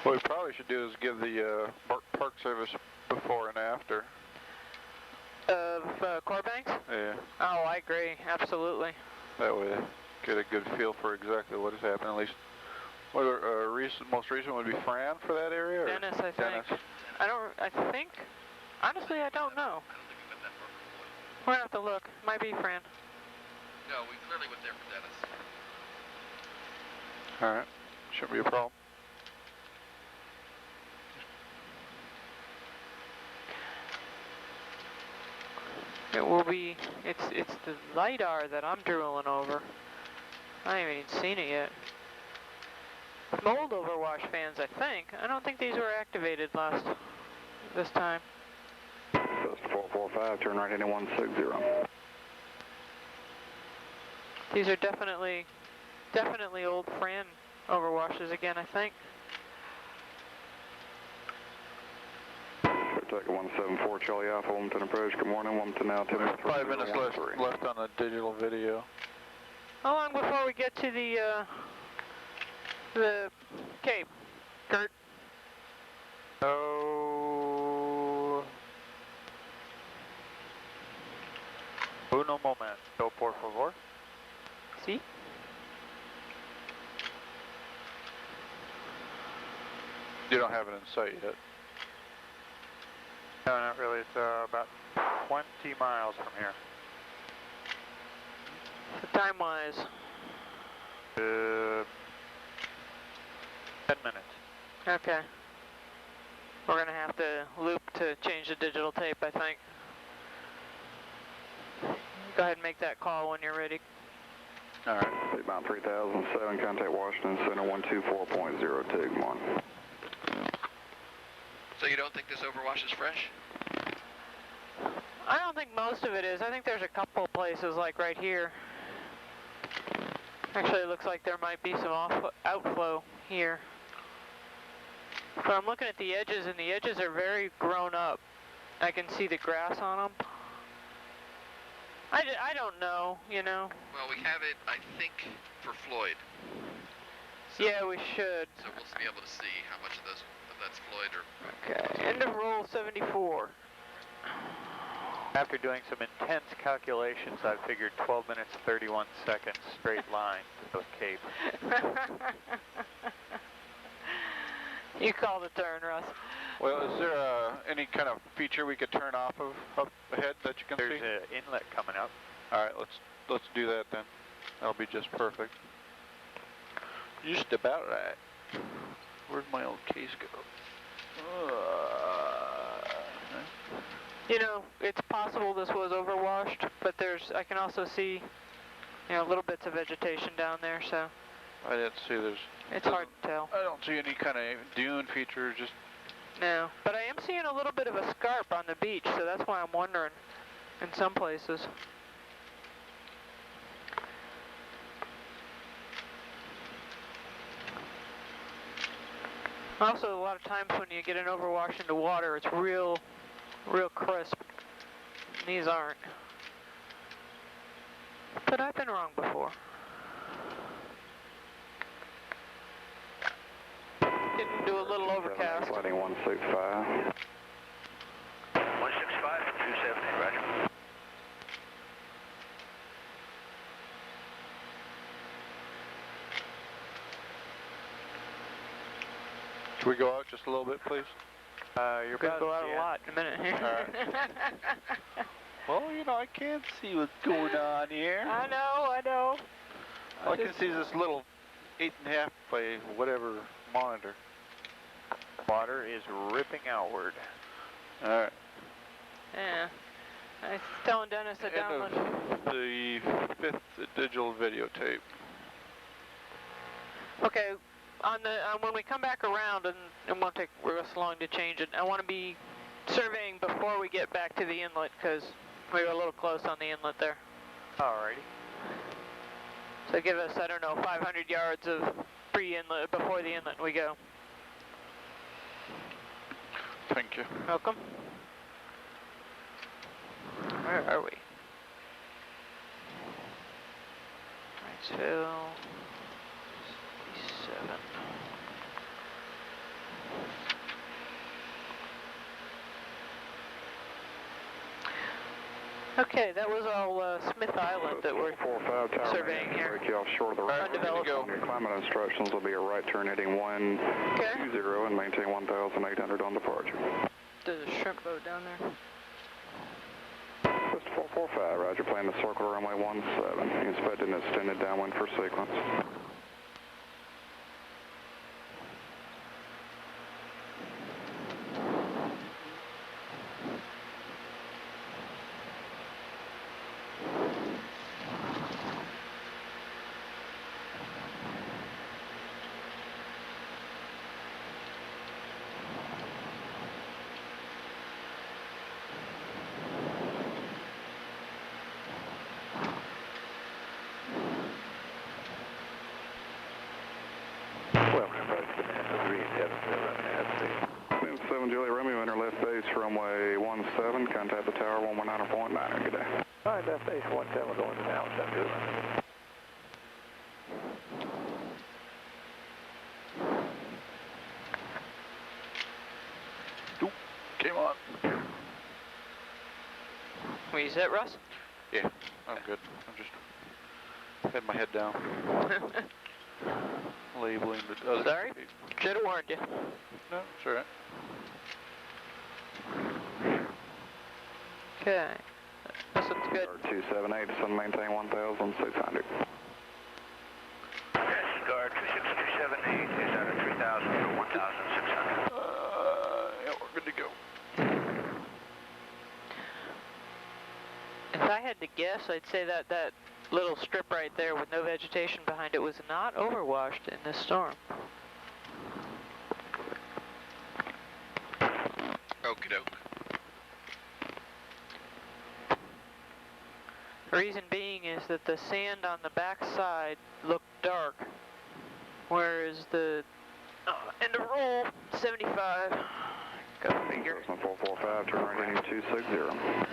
What we probably should do is give the park service before and after. Of Core Banks? Yeah. Oh, I agree. Absolutely. That way, get a good feel for exactly what has happened. At least, most recent would be Fran for that area. Or Dennis, I think. Dennis? I think. Honestly, I don't know. I don't think we've been that far before. We're gonna have to look. Might be Fran. No, we clearly went there for Dennis. All right. Shouldn't be a problem. It will be. It's the LiDAR that I'm drooling over. I haven't even seen it yet. Mold overwash fans, I think. I don't think these were activated this time. Just 445, turn right into 160. These are definitely old Fran overwashes again, I think. Contact 174 Charlie Alpha, Wilmington approach. Good morning, Wilmington now. 10 minutes. 5 minutes left on the digital video. How long before we get to the Cape? Kurt? Oh. Uno momento, por favor. See? You don't have it in sight yet. No, not really. It's about 20 miles from here. Time-wise? 10 minutes. Okay. We're going to have to loop to change the digital tape, I think. Go ahead and make that call when you're ready. All right. About 3007, contact Washington Center 124.02. Good morning. So you don't think this overwash is fresh? I don't think most of it is. I think there's a couple places like right here. Actually, it looks like there might be some outflow here. But I'm looking at the edges, and the edges are very grown up. I can see the grass on them. I don't know, you know. Well, we have it, I think, for Floyd. So, Yeah, we should. So we'll be able to see how much of that's Floyd or... Okay, end of roll 74. After doing some intense calculations, I figured 12 minutes, 31 seconds straight line to the Cape. You call the turn, Russ. Well, is there any kind of feature we could turn off of up ahead that you can There's see? an inlet coming up. All right, let's do that then. That'll be just perfect. Just about right. Where'd my old case go? You know, it's possible this was overwashed, but I can also see, you know, little bits of vegetation down there, so. I didn't see It's hard to tell. I don't see any kind of dune feature, just. No, but I am seeing a little bit of a scarp on the beach, so that's why I'm wondering in some places. Also, a lot of times when you get an overwash into water, it's real crisp. These aren't. But I've been wrong before. Didn't do a little overcast. Flighting 165. 165 for 270, roger. Should we go out just a little bit, please? You're Could about go out a lot in a minute here. Well, you know, I can't see what's going on here. I know. All I can see is this little 8.5 by whatever monitor. Water is ripping outward. All right. Yeah. I was telling Dennis to download. The 5th digital videotape. Okay. When we come back around, and it won't take us long to change it, I want to be surveying before we get back to the inlet, because we were a little close on the inlet there. Alrighty. So give us, I don't know, 500 yards of pre-inlet, before the inlet we go. Thank you. Welcome. Where are we? Wrightsville, 67. Okay, that was all Smith Island that we're surveying here. Break you off short of the right. Undeveloped. Your climate instructions will be a right turn heading 120 and maintain 1,800 on departure. There's a shrimp boat down there. Just 445, roger, plan to circle runway 17. Expect an extended downwind for sequence. 117, contact the tower 119.9. Good day. Alright, Destination 110, we're going to now, 72. Came on. We set, Russ? Yeah, I'm good. I'm just had my head down. Labeling the other. Sorry? Should have warned you. No, it's alright. Okay. This looks good. 278, descend maintain 1,600. Yes, guard 26278 is out of 3,000 to 1,600. Yeah, we're good to go. If I had to guess, I'd say that that little strip right there with no vegetation behind it was not overwashed in this storm. Okie doke. The reason being is that the sand on the back side looked dark, whereas the end of roll 75. Go figure. 445, turn right heading 260.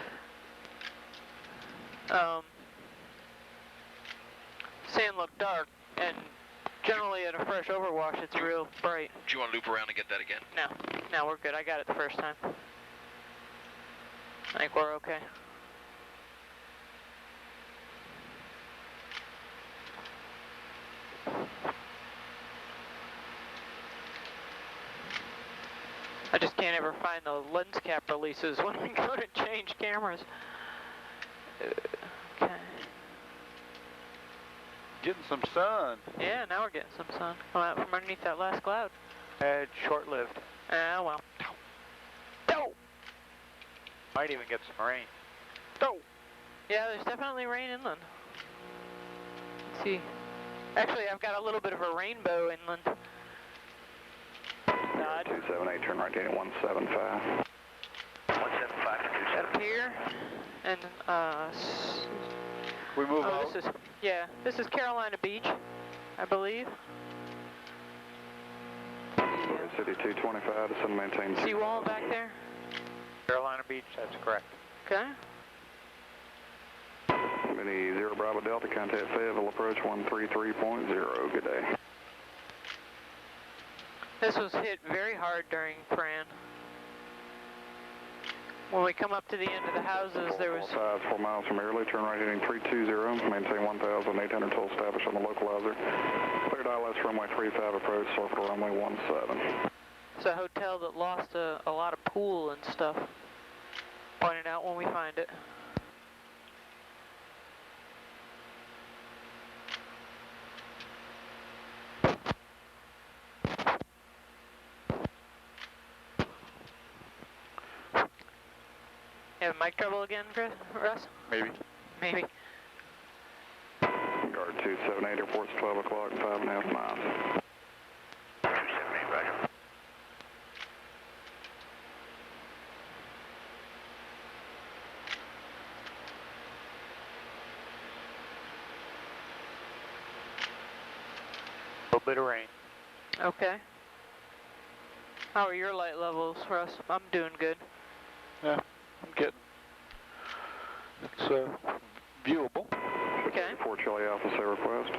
Sand looked dark, and generally at a fresh overwash it's real bright. Do you want to loop around and get that again? No, we're good. I got it the first time. I think we're okay. I just can't ever find the lens cap releases when we go to change cameras. Okay. Getting some sun. Yeah, now we're getting some sun. Come out from underneath that last cloud. It's short-lived. Ah, well. Go! Might even get some rain. Go! Yeah, there's definitely rain inland. Let's see. Actually, I've got a little bit of a rainbow inland. Dodge. 278, turn right heading 175. 175 to 270. Up here, and We move out. this is Carolina Beach, I believe. City 225, descend maintain. Seawall back there. Carolina Beach, that's correct. Okay. Mini 0 Bravo Delta, contact Fayetteville approach 133.0. Good day. This was hit very hard during Fran. When we come up to the end of the houses, there was... 4 miles from Airlie, turn right heading 320, maintain 1,800 till established on the localizer. Cleared ILS runway 35 approach, circle runway 17. It's a hotel that lost a lot of pool and stuff. Point it out when we find it. You have mic trouble again, Russ? Maybe. Maybe. Guard 278, airport's 12 o'clock, 5.5 miles. 278, roger. A little bit of rain. Okay. How are your light levels, Russ? I'm doing good. Yeah, I'm getting. It's viewable. Okay. 4 Charlie Alpha, say request.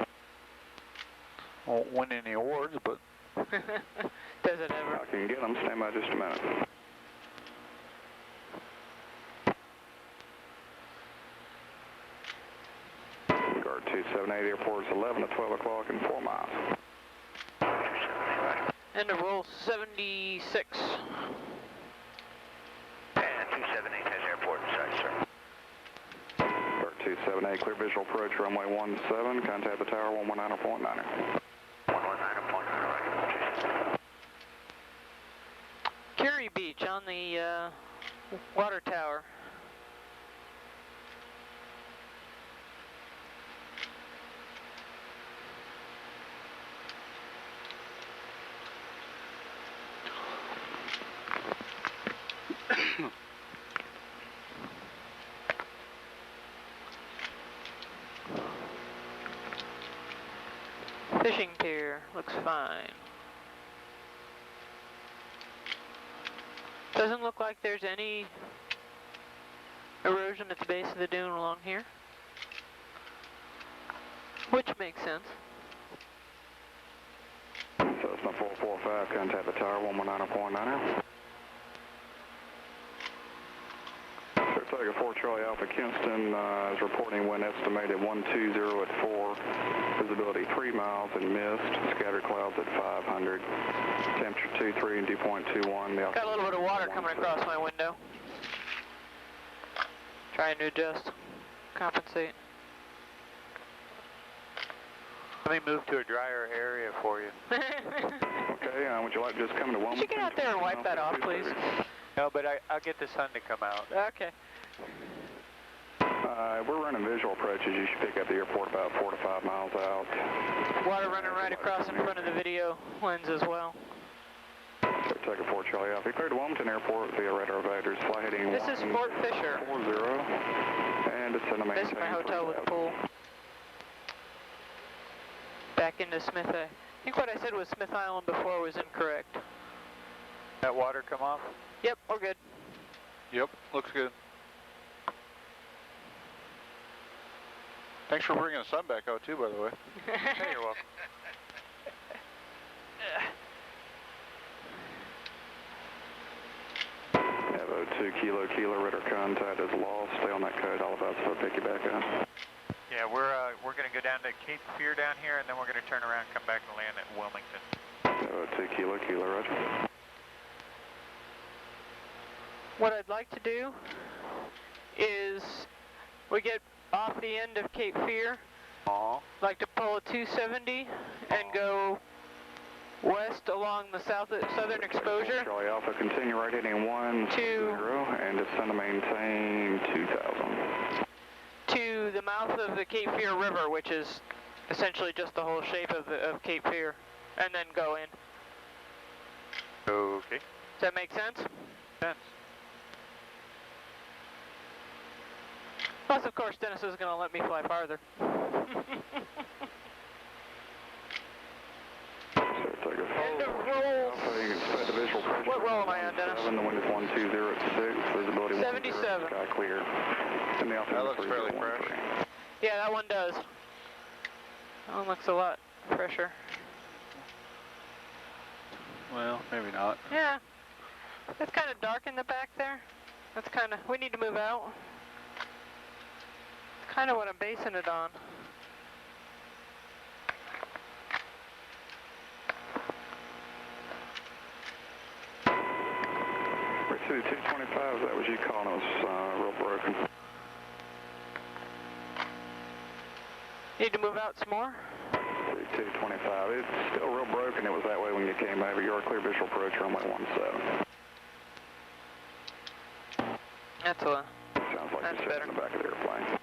Won't win any awards, but Does it ever? I can get them, stand by just a minute. Guard 278, airport's 11 to 12 o'clock and 4 miles. 278, roger. End of roll 76. And 278 has airport in sight, sir. Guard 278, clear visual approach, runway 17, contact the tower 119.9. 119.9, roger. Curie Beach on the water tower. Fishing pier looks fine. Doesn't look like there's any erosion at the base of the dune along here. Which makes sense. Cessna 445, contact the tower 119.90. Saratoga 4 Charlie Alpha Kinston is reporting wind estimated 120 at 4, visibility 3 miles and mist, scattered clouds at 500, temperature 23 and dew point 21. Got a little bit of water coming across my window. Trying to adjust, compensate. Let me move to a drier area for you. Okay, would you like just coming to Wilmington? Could you get out there and wipe that off, please? No, but I'll get the sun to come out. Okay. We're running visual approaches. You should pick up the airport about 4 to 5 miles out. Water running right across in front of the video lens as well. Saratoga 4 Charlie Alpha. Cleared to Wilmington Airport via radar evaders. Fly heading This is Fort Fisher. 40 and descend to maintain. This is my hotel with the pool. Back into Smith. I think what I said was Smith Island before was incorrect. That water come off? Yep, we're good. Yep, looks good. Thanks for bringing the sun back out too, by the way. Hey, you're welcome. Evo 2 Kilo radar contact is lost. Stay on that code. All of us will pick you back up. Yeah, we're going to go down to Cape Fear down here, and then we're going to turn around and come back and land at Wilmington. Evo 2 Kilo, roger. What I'd like to do is we get off the end of Cape Fear. Like to pull a 270 and go west along the southern exposure. Charlie Alpha, continue right heading 10 and descend to maintain 2000. To the mouth of the Cape Fear River, which is essentially just the whole shape of Cape Fear, and then go in. Okay. Does that make sense? Sense. Plus, of course, Dennis is going to let me fly farther. End of roll. What roll am I on, Dennis? The wind is 120 at 6, visibility 77. Sky clear. And the That looks fairly fresh. Yeah, that one does. That one looks a lot fresher. Well, maybe not. Yeah. It's kind of dark in the back there. That's kind of, we need to move out. It's kind of what I'm basing it on. City 225, that was you calling us real broken. Need to move out some more? City 225, it's still real broken. It was that way when you came over. You're a clear visual approach, runway 17. That's a... Sounds like that's you're better. sitting in the back of the airplane.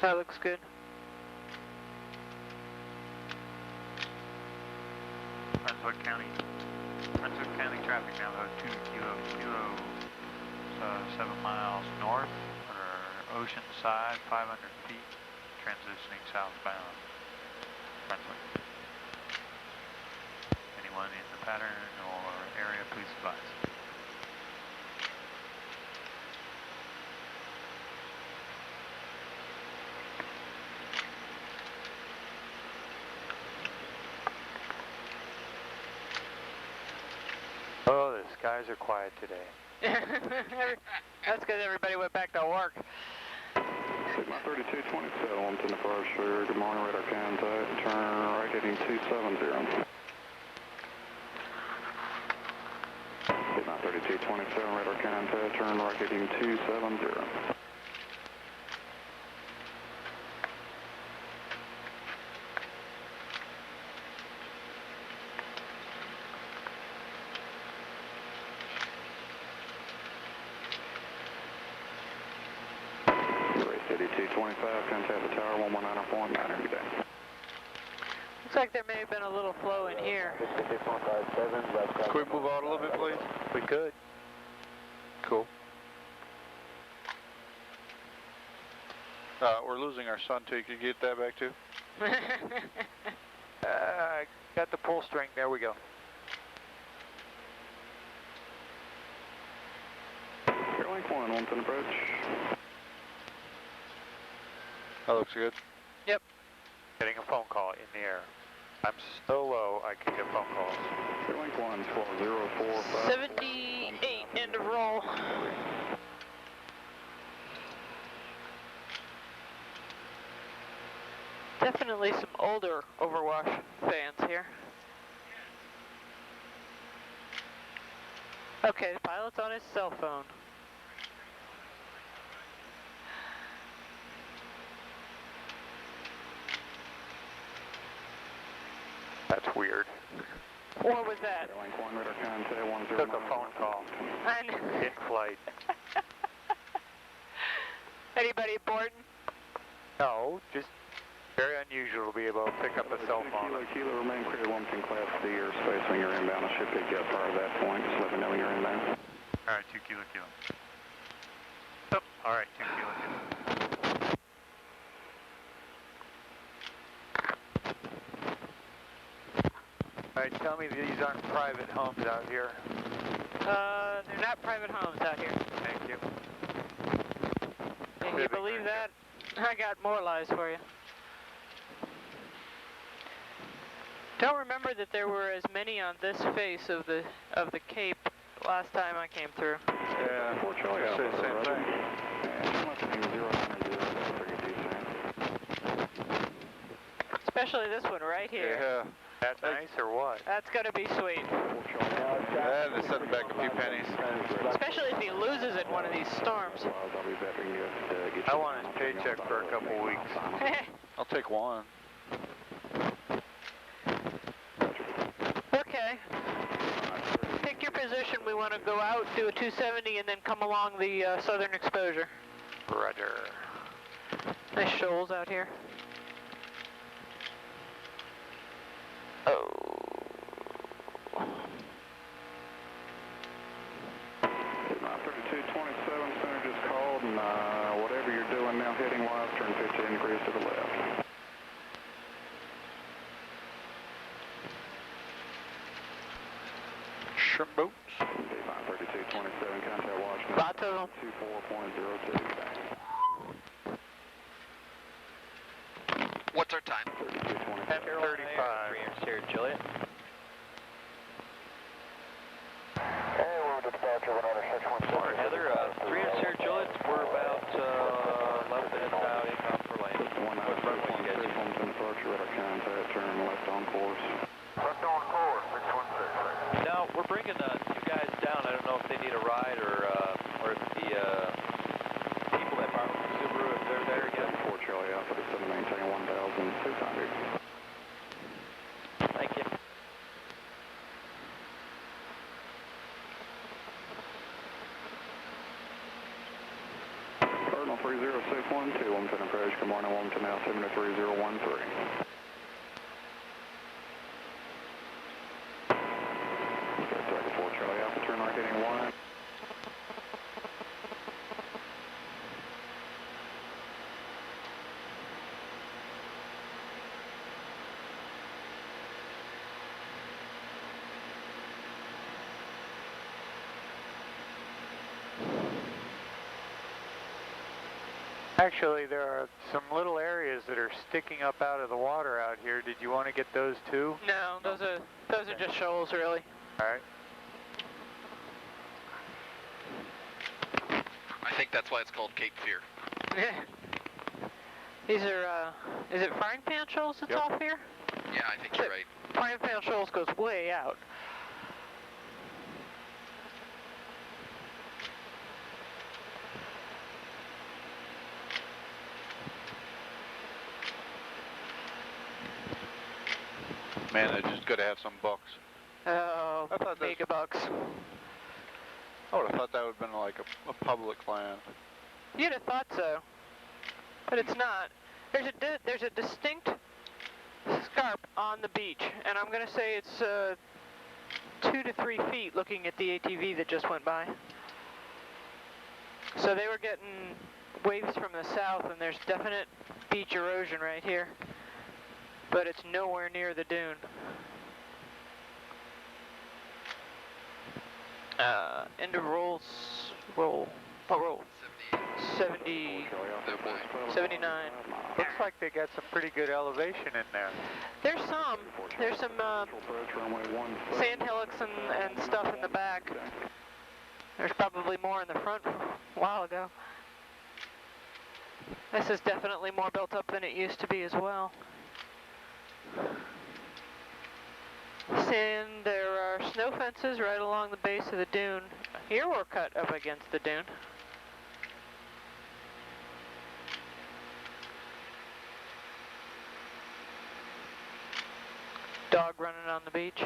That looks good. Brunswick County traffic now, though, 2 kilo, 7 miles north, or ocean side, 500 feet, transitioning southbound, Brunswick. Anyone in the pattern or area, please advise. Oh, the skies are quiet today. That's because everybody went back to work. Sigma 3227, Wilmington departure. Good morning, radar contact. Turn right heading 270. Sigma 3227, radar contact. Turn right heading 270. City 225, contact the tower 119.9 good day. Looks like there may have been a little flow in here. Can we move out a little bit, please? We could. Cool. We're losing our sun too. Could you get that back too? Got the pull string, there we go. Airlink 1, 110 approach. That looks good. Yep. Getting a phone call in the air. I'm so low I can get phone calls. Airlink 1, 1204. 78, end of roll. Definitely some older overwash fans here. Okay, the pilot's on his cell phone. That's weird. What was that? Airlink 1, radar contact 109. Took a phone call. In flight. Anybody important? No, just very unusual to be able to pick up a cell phone. Kilo, remain clear, Wilmington Class D airspace when you're inbound. I should pick you up prior to that point. Just let me know when you're inbound. All right, 2 kilo. Oh, all right, 2 kilo. All right, tell me these aren't private homes out here. They're not private homes out here. Thank you. Can you believe that? I got more lies for you. Don't remember that there were as many on this face of the Cape last time I came through. Yeah, Fort Charlie, say the same thing. Especially this one right here. Yeah. That nice or what? That's gonna be sweet. Yeah, to set him back a few pennies. Especially if he loses in one of these storms. I want his paycheck for a couple weeks. I'll take one. Okay. Pick your position. We want to go out, do a 270, and then come along the southern exposure. Roger. Nice shoals out here. Oh. 3227, center just called, and whatever you're doing now, heading wise, turn 15 degrees to the left. Shrimp boats. 3227, contact Washington. Lots of them. 24.02. What's our time? 10:35. Sierra Juliet. Hey, we're to departure 106.4. Heather, 3 in Sierra Juliet, we're about 11 minutes out, inbound for landing. What runway you guys using? Wilmington departure, radar contact, turn left on course. Left on course, 616. Now, we're bringing 2 guys down. I don't know if they need a ride or if the people that borrowed from Subaru, if they're there again. Fort Charlie Alpha, to maintain 1,600. Thank you. Cardinal 30612, Wilmington approach, good morning, Wilmington altimeter 3013. Fort Charlie Alpha, turn right heading 1. Actually, there are some little areas that are sticking up out of the water out here. Did you want to get those too? No, those are just shoals, really. All right. I think that's why it's called Cape Fear. These are, is it frying pan shoals that's off here? Yeah, I think you're right. Frying pan shoals goes way out. Man, they're just good to have some bucks. Oh, I thought mega bucks. I would have thought that would have been like a public land. You'd have thought so, but it's not. There's a distinct scarp on the beach, and I'm going to say it's 2 to 3 feet looking at the ATV that just went by. So they were getting waves from the south, and there's definite beach erosion right here, but it's nowhere near the dune. End of rolls. Roll. What roll? 70. 79. Looks like they got some pretty good elevation in there. There's some sand hillocks and stuff in the back. There's probably more in the front a while ago. This is definitely more built up than it used to be as well. And there are snow fences right along the base of the dune. Here we're cut up against the dune. Dog running on the beach.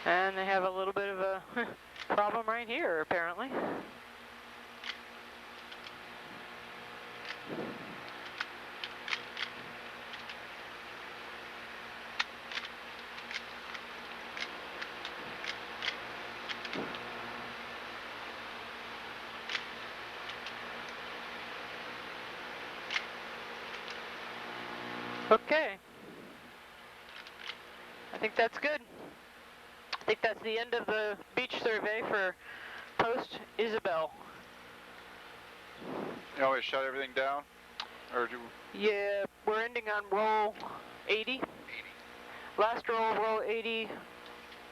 And they have a little bit of a problem right here, apparently. Okay. I think that's good. I think that's the end of the beach survey for post Isabel. You want me to shut everything down? Or do... Yeah, we're ending on roll 80. 80. Last roll 80,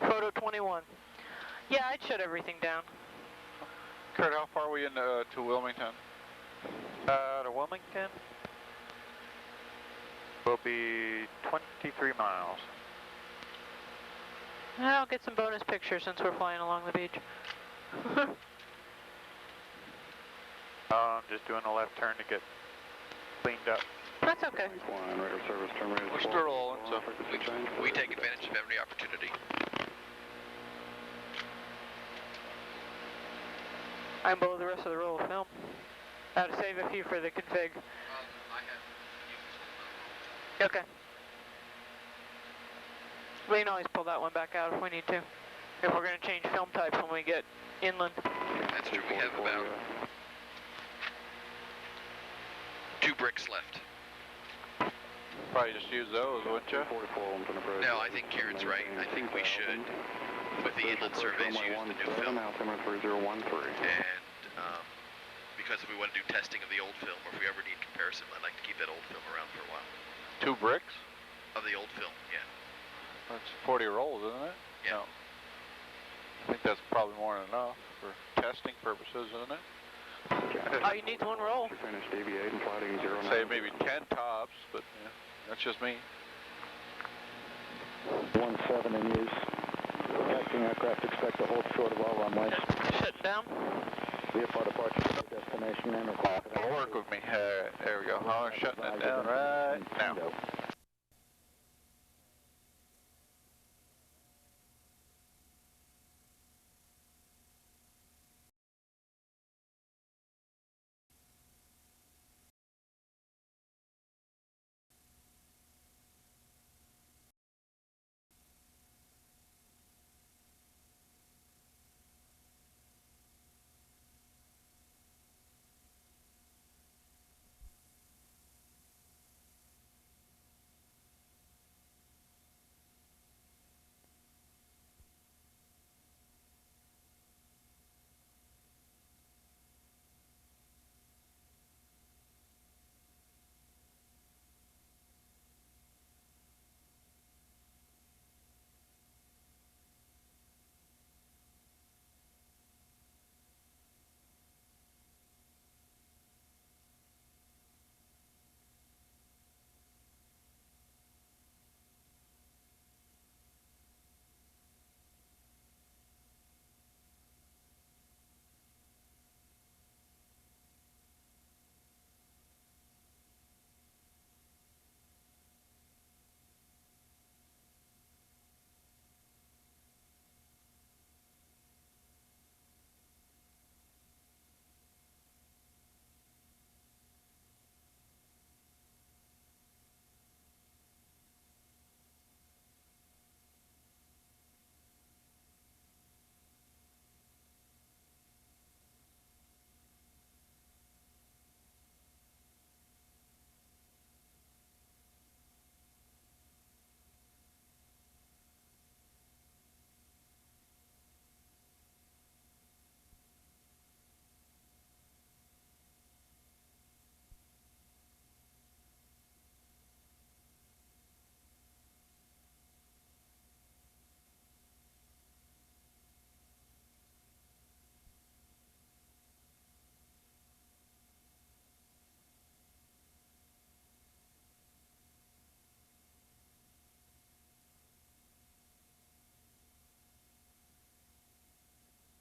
photo 21. Yeah, I'd shut everything down. Kurt, how far are we in to Wilmington? To Wilmington will be 23 miles. I'll get some bonus pictures since we're flying along the beach. I'm just doing a left turn to get cleaned up. That's okay. We're still rolling, so we take advantage of every opportunity. I'm below the rest of the roll of film. I have to save a few for the config. I have used Okay. We can always pull that one back out if we need to. If we're going to change film types when we get inland. That's true. We have about 2 bricks left. probably just use those, wouldn't you? No, I think Karen's right. I think we should, with the inland surveys, use the new film. And because if we want to do testing of the old film, or if we ever need comparison, I'd like to keep that old film around for a while. 2 bricks? Of the old film, yeah. That's 40 rolls, isn't it? Yeah. No. I think that's probably more than enough for testing purposes, isn't it? All you need is 1 roll. Say maybe 10 tops, but yeah, that's just me. 17 in use. Acting aircraft expect to hold short of all runways. Shutting down. VFR departure to destination and Work with me. There we go. I'm shutting it down right now.